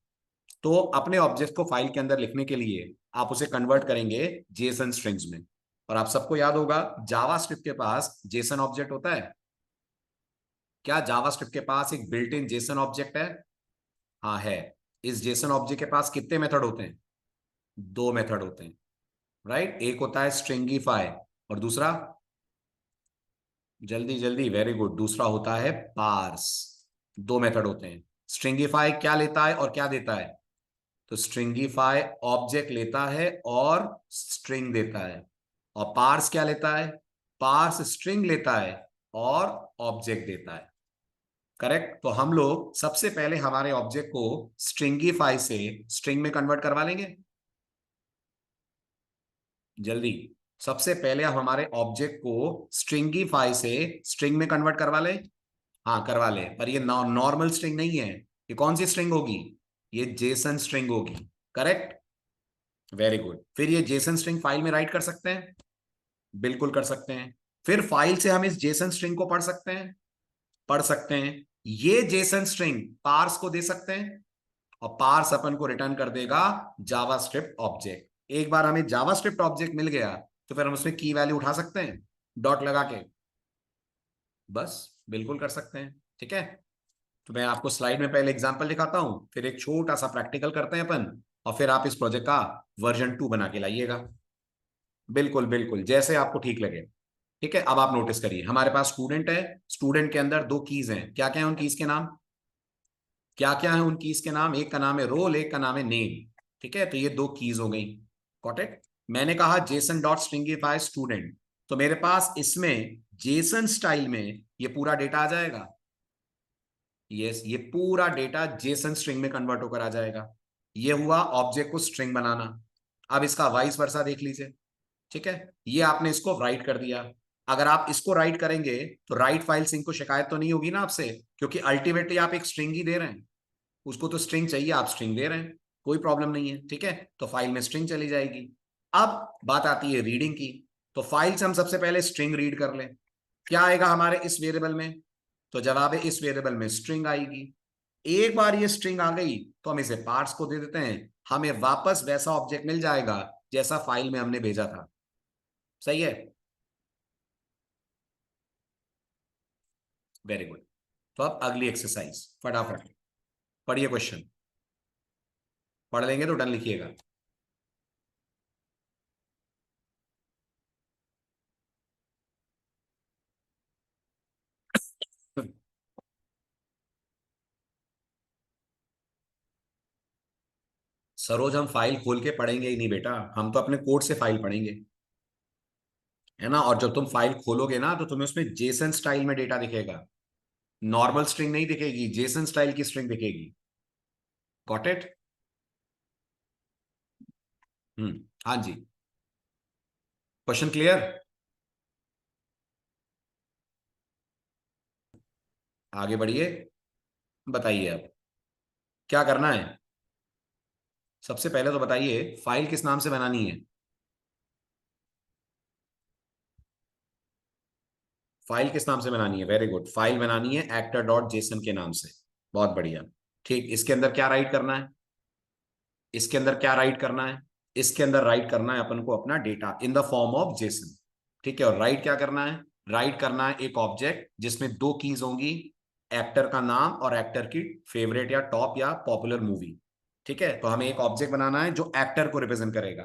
तो अपने ऑब्जेक्ट को फाइल के अंदर लिखने के लिए आप उसे कन्वर्ट करेंगे जेसन स्ट्रिंग्स में। और आप सबको याद होगा जावास्क्रिप्ट के पास जेसन ऑब्जेक्ट होता है। क्या जावास्क्रिप्ट के पास एक बिल्ट इन जेसन ऑब्जेक्ट है? हाँ है। इस जेसन ऑब्जेक्ट के पास कितने मेथड होते हैं? दो मेथड होते हैं, राइट? एक होता है स्ट्रिंगीफाई और दूसरा जल्दी जल्दी, वेरी गुड। दूसरा होता है पार्स। दो मेथड होते हैं। स्ट्रिंगिफाई क्या लेता है और क्या देता है? तो स्ट्रिंगिफाई ऑब्जेक्ट लेता है और स्ट्रिंग देता है। और पार्स क्या लेता है? पार्स स्ट्रिंग लेता है और ऑब्जेक्ट देता है। करेक्ट। तो हम लोग सबसे पहले हमारे ऑब्जेक्ट को स्ट्रिंगिफाई से स्ट्रिंग में कन्वर्ट करवा लेंगे। जल्दी। सबसे पहले हम हमारे ऑब्जेक्ट को स्ट्रिंगिफाई से स्ट्रिंग में कन्वर्ट करवा ले। हाँ करवा ले, पर ये नॉर्मल स्ट्रिंग नहीं है। ये कौन सी स्ट्रिंग होगी? ये जेसन स्ट्रिंग होगी। करेक्ट। Very good. फिर ये जेसन स्ट्रिंग फाइल में राइट कर सकते हैं? बिल्कुल कर सकते हैं। फिर फाइल से हम इस जेसन स्ट्रिंग को पढ़ सकते हैं? पढ़ सकते हैं। ये जेसन स्ट्रिंग पार्स को दे सकते हैं और पार्स अपन को रिटर्न कर देगा जावास्क्रिप्ट ऑब्जेक्ट। एक बार हमें जावास्क्रिप्ट ऑब्जेक्ट मिल गया तो फिर हम उसमें की वैल्यू उठा सकते हैं डॉट लगा के। बस बिल्कुल कर सकते हैं। ठीक है। तो मैं आपको स्लाइड में पहले एग्जांपल दिखाता हूं, फिर एक छोटा सा प्रैक्टिकल करते हैं अपन, और फिर आप इस प्रोजेक्ट का वर्जन 2 बना के लाइएगा। बिल्कुल बिल्कुल, जैसे आपको ठीक लगे। ठीक है। अब आप नोटिस करिए, हमारे पास स्टूडेंट है। स्टूडेंट के अंदर दो कीज हैं। क्या क्या है उन कीज के नाम? क्या क्या है उन कीज के नाम? एक का नाम है रोल, एक का नाम है नेम। ठीक है। तो ये दो कीज हो गई। Got it. मैंने कहा जेसन डॉट स्ट्रिंगिफाई स्टूडेंट, तो मेरे पास इसमें जेसन स्टाइल में ये पूरा डेटा आ जाएगा। यस, ये पूरा डेटा जेसन स्ट्रिंग में कन्वर्ट होकर आ जाएगा। ये हुआ ऑब्जेक्ट को स्ट्रिंग बनाना। अब इसका वाइस वर्सा देख लीजिए। ठीक है। ये आपने इसको राइट कर दिया। अगर आप इसको राइट करेंगे तो राइट फाइल सिंक को शिकायत तो नहीं होगी ना आपसे, क्योंकि अल्टीमेटली आप एक स्ट्रिंग ही दे रहे हैं। उसको तो स्ट्रिंग चाहिए, आप स्ट्रिंग दे रहे हैं, कोई प्रॉब्लम नहीं है। ठीक है। तो फाइल में स्ट्रिंग चली जाएगी। अब बात आती है रीडिंग की। तो फाइल से हम सबसे पहले स्ट्रिंग रीड कर लें। क्या आएगा हमारे इस वेरिएबल में? तो जवाब है इस वेरिएबल में स्ट्रिंग आएगी। एक बार ये स्ट्रिंग आ गई तो हम इसे पार्ट्स को दे देते हैं। हमें वापस वैसा ऑब्जेक्ट मिल जाएगा जैसा फाइल में हमने भेजा था। सही है। Very good. तो अब अगली एक्सरसाइज फटाफट पढ़िए क्वेश्चन। पढ़ लेंगे तो डन लिखिएगा। सरोज, हम फाइल खोल के पढ़ेंगे ही नहीं बेटा, हम तो अपने कोड से फाइल पढ़ेंगे। है ना। और जब तुम फाइल खोलोगे ना तो तुम्हें उसमें जेसन स्टाइल में डेटा दिखेगा। नॉर्मल स्ट्रिंग नहीं दिखेगी, जेसन स्टाइल की स्ट्रिंग दिखेगी। Got it. हाँ जी। Question clear? आगे बढ़िए। बताइए अब क्या करना है। सबसे पहले तो बताइए फाइल किस नाम से बनानी है। फाइल किस नाम से बनानी है? Very good. फाइल बनानी है एक्टर डॉट जेसन के नाम से। बहुत बढ़िया। ठीक। इसके अंदर क्या राइट करना है? इसके अंदर क्या राइट करना है? इसके अंदर राइट करना है अपन को अपना data in the form of Jason. ठीक है। और राइट क्या करना है? राइट करना है एक ऑब्जेक्ट जिसमें दो कीज होंगी, एक्टर का नाम और एक्टर की फेवरेट या टॉप या पॉपुलर मूवी। ठीक है। तो हमें एक ऑब्जेक्ट बनाना है जो एक्टर को रिप्रेजेंट करेगा।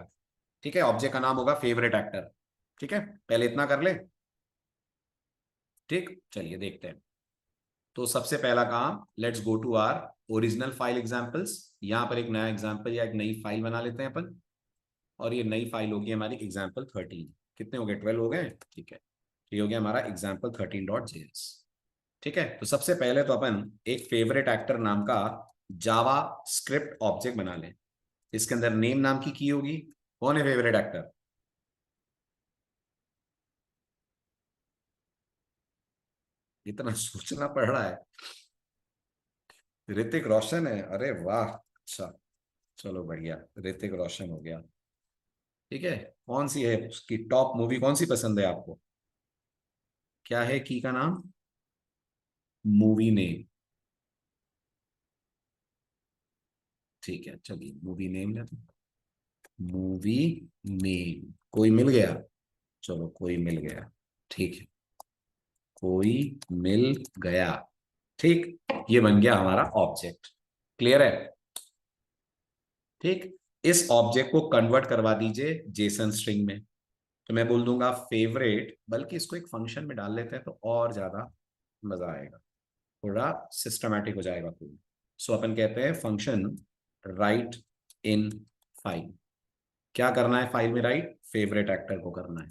ठीक है। ऑब्जेक्ट का नाम होगा फेवरेट एक्टर। ठीक है। पहले इतना कर ले। ठीक, चलिए देखते हैं। तो सबसे पहला काम, let's go to our original file examples. यहां पर एक नया एग्जांपल या एक नई फाइल बना लेते हैं अपन। और ये नई फाइल होगी हमारी एग्जाम्पल 13। कितने हो गए? 12 हो गए। ठीक है। तो ये हो गया हमारा example13.js। ठीक है। तो सबसे पहले तो अपन एक फेवरेट एक्टर नाम का जावा स्क्रिप्ट ऑब्जेक्ट बना लें। इसके अंदर नेम नाम की होगी। कौन है फेवरेट एक्टर? इतना सोचना पड़ रहा है। ऋतिक रोशन है? अरे वाह, अच्छा। चलो बढ़िया, ऋतिक रोशन हो गया। ठीक है। कौन सी है उसकी टॉप मूवी, कौन सी पसंद है आपको? क्या है की का नाम? Movie name. ठीक है, चलिए मूवी नेम लेते हैं। मूवी नेम कोई मिल गया। चलो कोई मिल गया। ठीक है। कोई मिल गया। ठीक। ये बन गया हमारा ऑब्जेक्ट। क्लियर है? ठीक। इस ऑब्जेक्ट को कन्वर्ट करवा दीजिए जेसन स्ट्रिंग में। तो मैं बोल दूंगा फेवरेट, बल्कि इसको एक फंक्शन में डाल लेते हैं तो और ज्यादा मजा आएगा, थोड़ा सिस्टमैटिक हो जाएगा कोड। सो अपन कहते हैं फंक्शन राइट इन फाइल। क्या करना है फाइल में राइट? फेवरेट एक्टर को करना है।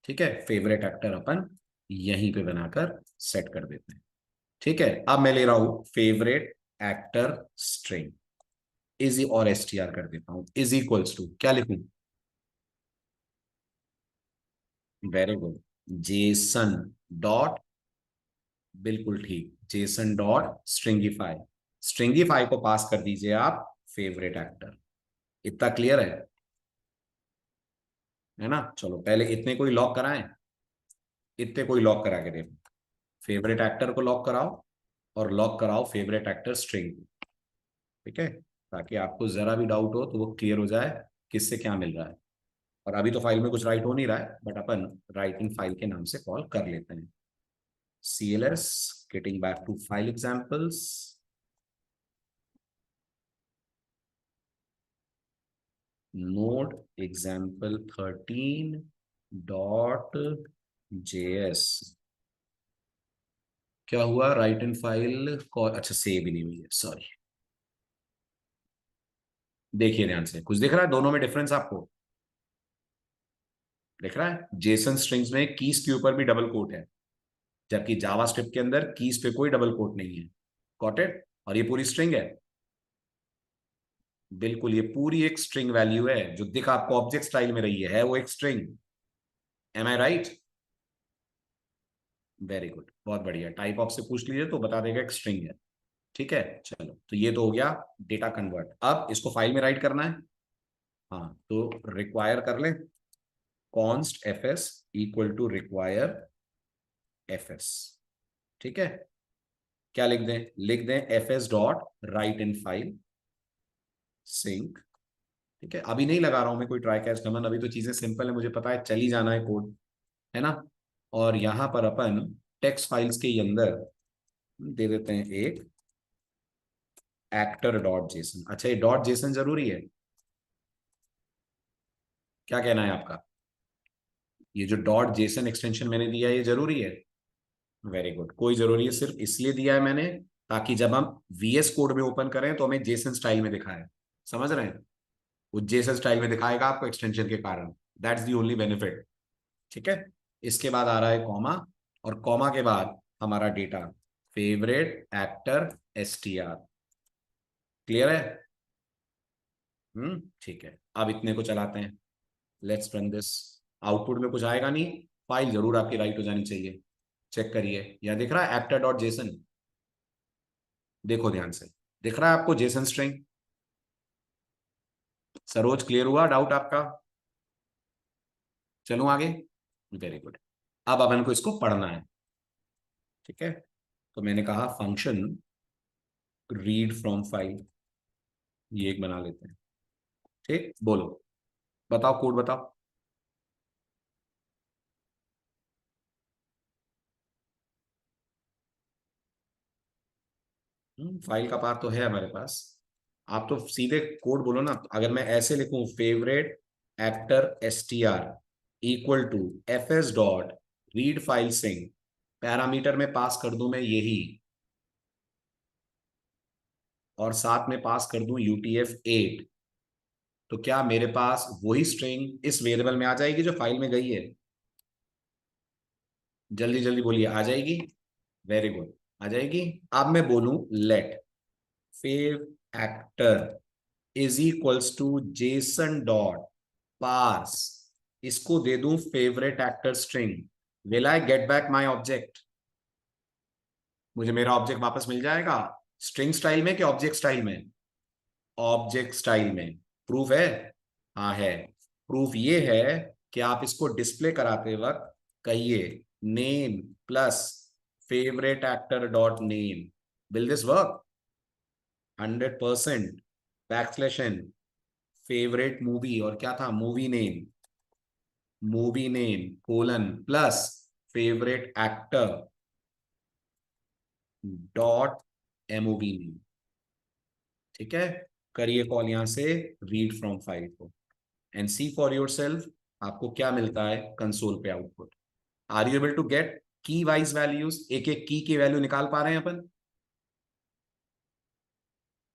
ठीक है, फेवरेट एक्टर अपन यहीं पे बनाकर सेट कर देते हैं। ठीक है, अब मैं ले रहा हूं फेवरेट एक्टर स्ट्रिंग, इज और एस टी आर कर देता हूं, इज इक्वल्स टू क्या लिखूं? वेरी गुड, जेसन डॉट, बिल्कुल ठीक, जेसन डॉट स्ट्रिंगिफाई। स्ट्रिंगिफाई को पास कर दीजिए आप फेवरेट एक्टर। इतना क्लियर है ना? चलो पहले इतने कोई लॉक कराएं, इतने कोई लॉक करा के देखो। फेवरेट एक्टर को लॉक कराओ और लॉक कराओ फेवरेट एक्टर स्ट्रिंग को। ठीक है, ताकि आपको जरा भी डाउट हो तो वो क्लियर हो जाए किससे क्या मिल रहा है। और अभी तो फाइल में कुछ राइट हो नहीं रहा है, बट अपन राइटिंग फाइल के नाम से कॉल कर लेते हैं। CLS, getting back to file examples, node example 13 dot js। क्या हुआ? राइट इन फाइल कॉल, अच्छा सेव ही नहीं हुई है, सॉरी। देखिए ध्यान से, कुछ दिख रहा है दोनों में डिफरेंस आपको? दिख रहा है जेसन स्ट्रिंग्स में कीज के ऊपर भी डबल कोट है, जबकि जावास्क्रिप्ट के अंदर कीज पे कोई डबल कोट नहीं है। Got it? और ये पूरी स्ट्रिंग है, बिल्कुल ये पूरी एक स्ट्रिंग वैल्यू है, जो दिख आपको ऑब्जेक्ट स्टाइल में रही है वो एक स्ट्रिंग। एम आई राइट? वेरी गुड, बहुत बढ़िया। टाइप ऑफ से पूछ लीजिए तो बता देगा एक स्ट्रिंग है। ठीक है, चलो तो ये तो हो गया डेटा कन्वर्ट। अब इसको फाइल में राइट करना है। हाँ, तो रिक्वायर कर ले, const F S equal to require F S. ठीक है, क्या लिख दें? लिख दें F S dot write in file sync. ठीक है, अभी नहीं लगा रहा हूं मैं कोई ट्राई कैच कमांड, अभी तो चीजें सिंपल है, मुझे पता है चल ही जाना है कोड, है ना? और यहां पर अपन टेक्स्ट फाइल्स के अंदर दे देते हैं एक एक्टर डॉट जेसन। अच्छा, ये डॉट जेसन जरूरी है? क्या कहना है आपका? ये जो डॉट जेसन एक्सटेंशन मैंने दिया है ये जरूरी है? वेरी गुड, कोई जरूरी है, सिर्फ इसलिए दिया है मैंने ताकि जब हम VS कोड में ओपन करें तो हमें जेसन स्टाइल में दिखाए। समझ रहे हैं? वो जेसन स्टाइल में दिखाएगा आपको एक्सटेंशन के कारण, दैट्स दी ओनली बेनिफिट। ठीक है, इसके बाद आ रहा है कॉमा, और कॉमा के बाद हमारा data favourite actor STR। Clear है? ठीक है, अब इतने को चलाते हैं, लेट्स रन दिस। आउटपुट में कुछ आएगा नहीं, फाइल जरूर आपकी राइट हो जानी चाहिए। चेक करिए, यहां दिख रहा है एक्टर डॉट जेसन, देखो ध्यान से, दिख रहा है आपको जेसन स्ट्रिंग? सरोज क्लियर हुआ डाउट आपका? चलूं आगे? Very good. अब अपन को इसको पढ़ना है। ठीक है, तो मैंने कहा फंक्शन रीड फ्रॉम फाइल, ये एक बना लेते हैं। ठीक, बोलो, बताओ कोड बताओ। फाइल का पाथ तो है हमारे पास, आप तो सीधे कोड बोलो ना। अगर मैं ऐसे लिखूं favourite actor STR equal to F S dot read file sync, parameter में पास कर दूं मैं यही, और साथ में पास कर दूं UTF-8, तो क्या मेरे पास वही स्ट्रिंग इस वेरिएबल में आ जाएगी जो फाइल में गई है? जल्दी जल्दी बोलिए, आ जाएगी? वेरी गुड, आ जाएगी। अब मैं बोलूं let fav actor is equals to JSON dot parse, इसको दे दूं favourite actor string, will I get back my object? मुझे मेरा ऑब्जेक्ट वापस मिल जाएगा स्ट्रिंग स्टाइल में कि ऑब्जेक्ट स्टाइल में? ऑब्जेक्ट स्टाइल में। प्रूफ है? हाँ है। प्रूफ ये है कि आप इसको डिस्प्ले कराते वक्त कहिए name plus favourite actor dot name, will this work? 100%। Backslash n favourite movie, और क्या था movie name, movie name colon plus favourite actor dot MOV name. ठीक है, करिए कॉल यहां से रीड फ्रॉम फाइल को and see for yourself आपको क्या मिलता है कंसोल पे output. Are you able to get key wise values, एक एक की वैल्यू निकाल पा रहे हैं अपन?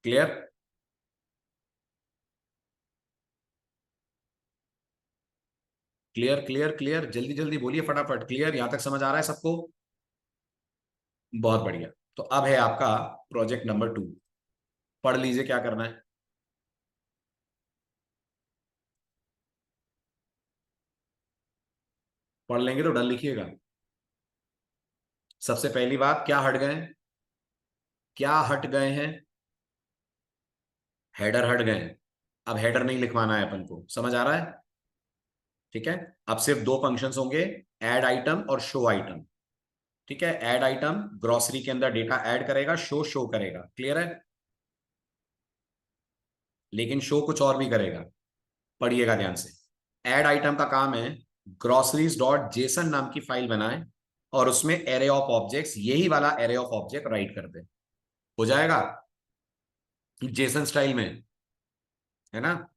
क्लियर? क्लियर क्लियर क्लियर, जल्दी जल्दी बोलिए फटाफट। क्लियर? यहां तक समझ आ रहा है सबको? बहुत बढ़िया। तो अब है आपका प्रोजेक्ट नंबर 2। पढ़ लीजिए क्या करना है। पढ़ लेंगे तो डल लिखिएगा। सबसे पहली बात, क्या हट गए? क्या हट गए हैं? हेडर हट गए हैं। अब हेडर नहीं लिखवाना है अपन को, समझ आ रहा है? ठीक है। अब सिर्फ दो फंक्शंस होंगे, ऐड आइटम और शो आइटम। ठीक है, ऐड आइटम ग्रोसरी के अंदर डेटा ऐड करेगा, शो शो करेगा। क्लियर है? लेकिन शो कुछ और भी करेगा, पढ़िएगा ध्यान से। ऐड आइटम का काम है ग्रोसरीज डॉट जेसन नाम की फाइल बनाए और उसमें एरे ऑफ ऑब्जेक्ट्स, यही वाला एरे ऑफ ऑब्जेक्ट राइट कर दे। हो जाएगा जेसन स्टाइल में, है ना?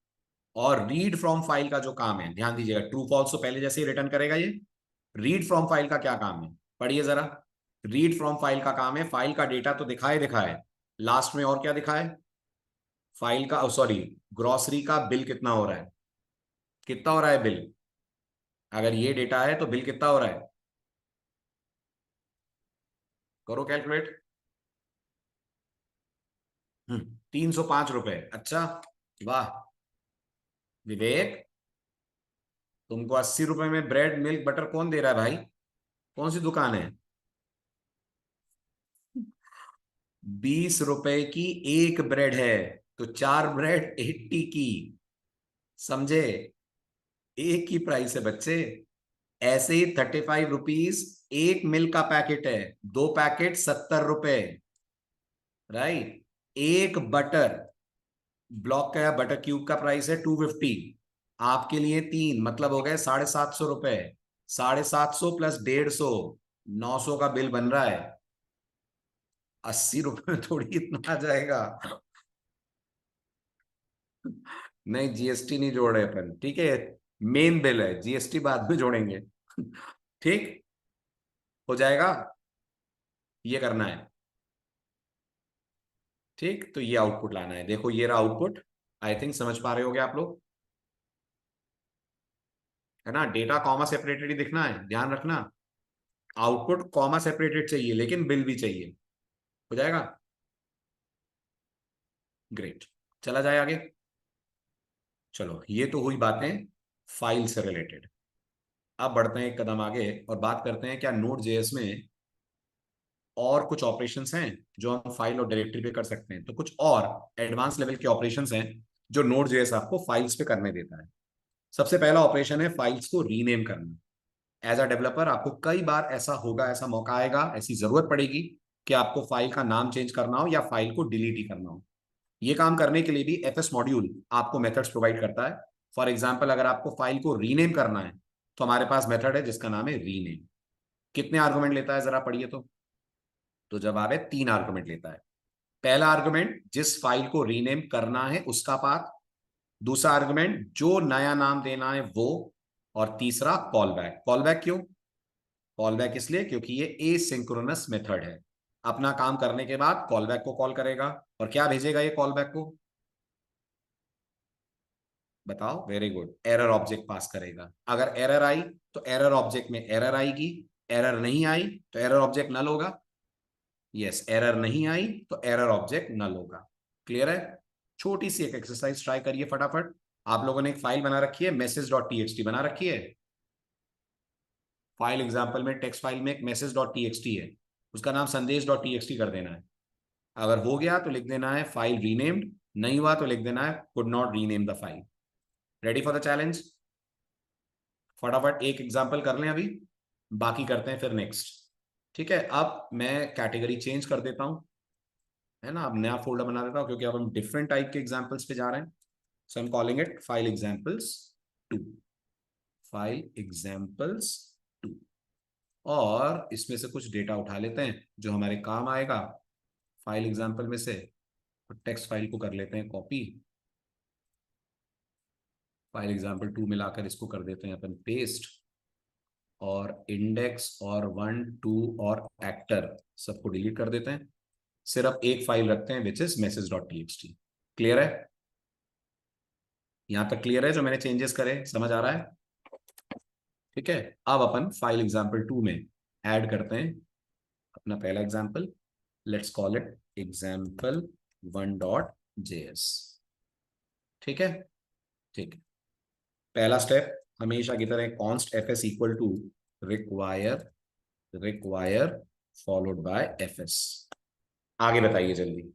और रीड फ्रॉम फाइल का जो काम है, ध्यान दीजिएगा, ट्रू फॉल्स तो पहले जैसे ही रिटर्न करेगा ये। रीड फ्रॉम फाइल का क्या काम है, पढ़िए जरा। रीड फ्रॉम फाइल का काम है फाइल का डेटा तो दिखाए दिखाए, लास्ट में और क्या दिखाए? फाइल का, सॉरी, ग्रोसरी का बिल कितना हो रहा है, कितना हो रहा है बिल। अगर ये डेटा है तो बिल कितना हो रहा है, करो कैलकुलेट। 305 रुपए। अच्छा, वाह विवेक, तुमको 80 रुपए में ब्रेड मिल्क बटर कौन दे रहा है भाई? कौन सी दुकान है? 20 रुपए की एक ब्रेड है, तो चार ब्रेड 80 की, समझे? एक ही प्राइस है बच्चे। ऐसे ही 35 रुपीज एक मिल्क का पैकेट है, दो पैकेट 70 रुपए। राइट। एक बटर ब्लॉक का या बटर क्यूब का प्राइस है 250, आपके लिए तीन, मतलब हो गए 750 रुपए। 750 प्लस 150, 900 का बिल बन रहा है। 80 रुपए में थोड़ी इतना आ जाएगा। नहीं, जीएसटी नहीं जोड़ रहे अपन, ठीक है? मेन बिल है, जीएसटी बाद में जोड़ेंगे। ठीक, हो जाएगा। ये करना है। ठीक, तो ये आउटपुट लाना है। देखो ये रहा आउटपुट। आई थिंक समझ पा रहे होगे आप लोग, है ना? डेटा कॉमा सेपरेटेड ही दिखना है, ध्यान रखना। आउटपुट कॉमा सेपरेटेड चाहिए, लेकिन बिल भी चाहिए। हो जाएगा। ग्रेट। चला जाए आगे। चलो, ये तो हुई बातें फाइल से रिलेटेड। अब बढ़ते हैं एक कदम आगे और बात करते हैं क्या नोड जेएस में और कुछ ऑपरेशंस हैं जो हम फाइल और डायरेक्टरी पे कर सकते हैं। तो कुछ और एडवांस लेवल के ऑपरेशंस हैं जो नोड जेएस आपको फाइल्स पे करने देता है। सबसे पहला ऑपरेशन है फाइल्स को रीनेम करना। एज अ डेवलपर आपको कई बार ऐसा होगा, ऐसा मौका आएगा, ऐसी जरूरत पड़ेगी कि आपको फाइल का नाम चेंज करना हो या फाइल को डिलीट ही करना हो। ये काम करने के लिए भी एफएस मॉड्यूल आपको मेथड्स प्रोवाइड करता है। फॉर एग्जाम्पल, अगर आपको फाइल को रीनेम करना है तो हमारे पास मेथड है जिसका नाम है रीनेम। कितने आर्गुमेंट लेता है जरा पढ़िए तो जवाब है 3 आर्गुमेंट लेता है। पहला आर्गुमेंट जिस फाइल को रीनेम करना है उसका पाथ, दूसरा आर्गुमेंट जो नया नाम देना है वो, और तीसरा कॉल बैक। कॉल बैक क्यों? कॉल बैक इसलिए क्योंकि ये एसिंक्रोनस मेथड है। अपना काम करने के बाद कॉल बैक को कॉल करेगा और क्या भेजेगा ये कॉल बैक को, बताओ? वेरी गुड, एरर ऑब्जेक्ट पास करेगा। अगर एरर आई तो एरर ऑब्जेक्ट में एरर आएगी, एरर नहीं आई तो एरर ऑब्जेक्ट नल होगा। यस, एरर नहीं आई तो एरर ऑब्जेक्ट नल होगा। क्लियर है? छोटी सी एक एक्सरसाइज ट्राई करिए फटाफट। आप लोगों ने एक फाइल बना रखी है, मैसेज डॉट टीएक्सटी बना रखी है। फाइल एग्जाम्पल में टेक्स्ट फाइल में एक मैसेज डॉट टीएक्सटी है, उसका नाम संदेश डॉट टीएक्सटी कर देना है। अगर हो गया तो लिख देना है फाइल रीनेम्ड, नहीं हुआ तो लिख देना है could not rename the file. Ready for the challenge? फटाफट एक एग्जाम्पल कर लें अभी, बाकी करते हैं फिर नेक्स्ट। ठीक है, अब मैं कैटेगरी चेंज कर देता हूं, है ना? अब नया फोल्डर बना देता हूं क्योंकि अब हम डिफरेंट टाइप के एग्जाम्पल्स पे जा रहे हैं। So I am calling it file examples 2। File examples 2। और इसमें से कुछ डेटा उठा लेते हैं जो हमारे काम आएगा फाइल एग्जाम्पल में से। टेक्स्ट फाइल को कर लेते हैं कॉपी, फाइल एग्जाम्पल 2 मिलाकर इसको कर देते हैं अपन पेस्ट, और इंडेक्स और 1 2 और एक्टर सबको डिलीट कर देते हैं, सिर्फ एक फाइल रखते हैं विच इज message.txt। क्लियर है? यहां तक क्लियर है जो मैंने चेंजेस करे? समझ आ रहा है? ठीक है, अब अपन फाइल एग्जाम्पल 2 में ऐड करते हैं अपना पहला example. Let's call it example 1.js। ठीक है, ठीक है। पहला स्टेप हमेशा की तरह const fs equal to require, require followed by fs। आगे बताइए जल्दी।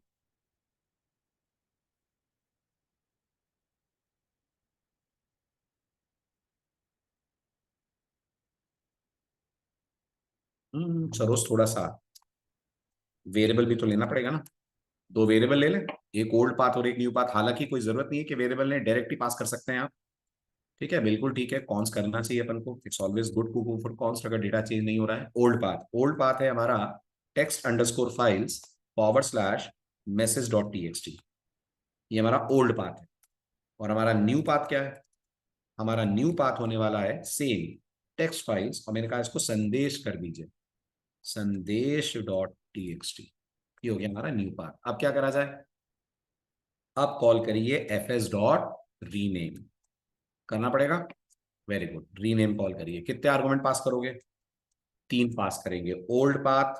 सरोज थोड़ा सा वेरिएबल भी तो लेना पड़ेगा ना। दो वेरिएबल ले लें, एक ओल्ड पाथ और एक न्यू पाथ। हालांकि कोई जरूरत नहीं है कि वेरिएबल ने, डायरेक्ट ही पास कर सकते हैं आप। ठीक है, बिल्कुल ठीक है, कॉन्स करना चाहिए अपन को। It's always good to go for const अगर डेटा चेंज नहीं हो रहा है। ओल्ड पाथ, ओल्ड पाथ है हमारा text underscore files forward slash message dot TXT, ये हमारा ओल्ड पाथ है। और हमारा न्यू पाथ क्या है? हमारा न्यू पाथ होने वाला है सेम टेक्स्ट फाइल्स, और मैंने कहा इसको संदेश कर दीजिए, संदेश डॉट टीएक्सटी। ये हो गया हमारा न्यू पाथ। अब क्या करा जाए? अब कॉल करिए एफ एस डॉट रीनेम, करना पड़ेगा। वेरी गुड, रीनेम कॉल करिए। कितने आर्गुमेंट पास करोगे? 3 पास करेंगे, ओल्ड पाथ,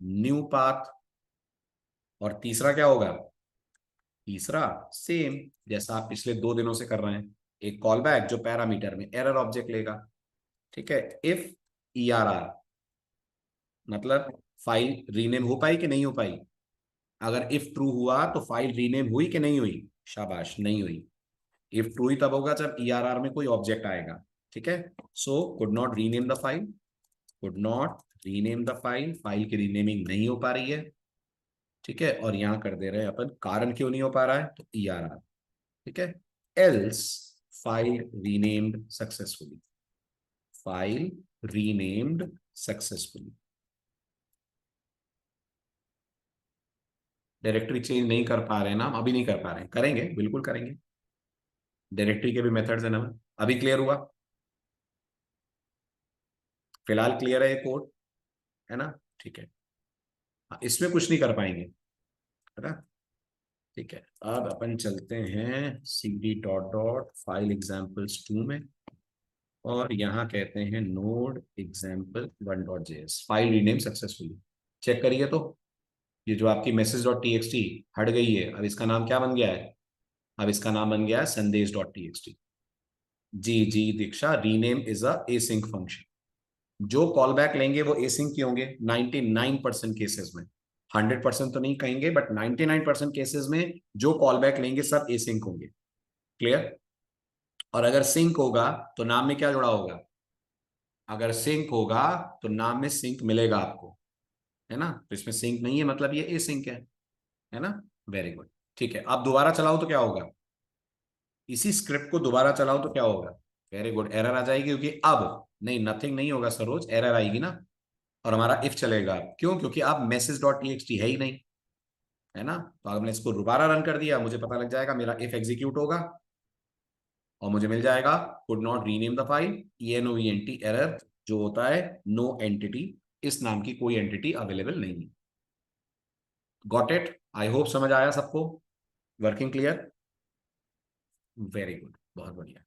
न्यू पाथ, और तीसरा क्या होगा? तीसरा सेम जैसा आप पिछले 2 दिनों से कर रहे हैं, एक कॉल बैक जो पैरामीटर में एरर ऑब्जेक्ट लेगा। ठीक है, इफ ई आर आर, मतलब फाइल रीनेम हो पाई कि नहीं हो पाई? अगर इफ ट्रू हुआ तो फाइल रीनेम हुई कि नहीं हुई? शाबाश, नहीं हुई। इफ ट्रू ही तब होगा जब ईआरआर में कोई ऑब्जेक्ट आएगा। ठीक है, so could not rename the file, could not rename the file, file की रीनेमिंग नहीं हो पा रही है। ठीक है, और यहां कर दे रहे हैं अपन कारण क्यों नहीं हो पा रहा है, तो ईआरआर। ठीक है, else file renamed successfully, file renamed successfully. Directory change नहीं कर पा रहे हैं ना, अभी नहीं कर पा रहे हैं, करेंगे, बिल्कुल करेंगे। डायरेक्टरी के भी मेथड्स है ना। अभी क्लियर हुआ? फिलहाल क्लियर है ये कोड, है ना? ठीक है, हाँ, इसमें कुछ नहीं कर पाएंगे, है ना? ठीक है, अब अपन चलते हैं cd dot dot file examples 2 में, और यहाँ कहते हैं node example 1.js, file rename successfully. Check करिए तो, ये जो आपकी message dot T X T हट गई है, अब इसका नाम क्या बन गया है? अब इसका नाम बन गया है संदेश डॉट टी एक्स टी। जी जी Diksha, rename is a async function. जो कॉल बैक लेंगे वो एसिंक के होंगे 99% केसेस में। 100% तो नहीं कहेंगे, बट 99% केसेस में जो कॉल बैक लेंगे सब एसिंक होंगे। क्लियर? और अगर सिंक होगा तो नाम में क्या जुड़ा होगा? अगर सिंक होगा तो नाम में सिंक मिलेगा आपको, है ना? तो इसमें सिंक नहीं है, मतलब ये एसिंक है ना? Very good. ठीक है, अब दोबारा चलाओ तो क्या होगा? इसी स्क्रिप्ट को दोबारा चलाओ तो क्या होगा? वेरी गुड, एरर आ जाएगी, क्योंकि अब नहीं, नथिंग नहीं होगा सरोज, एरर आएगी ना। और हमारा इफ चलेगा, क्यों? क्योंकि अब मैसेज डॉट टी है ही नहीं, है ना? तो अगर मैंने इसको दोबारा रन कर दिया, मुझे पता लग जाएगा, मेरा इफ एग्जीक्यूट होगा और मुझे मिल जाएगा could not rename the file, ENOENT error, जो होता है नो एंटिटी, इस नाम की कोई एंटिटी अवेलेबल नहीं है। Got it? आई होप समझ आया सबको, वर्किंग क्लियर? वेरी गुड, बहुत बढ़िया।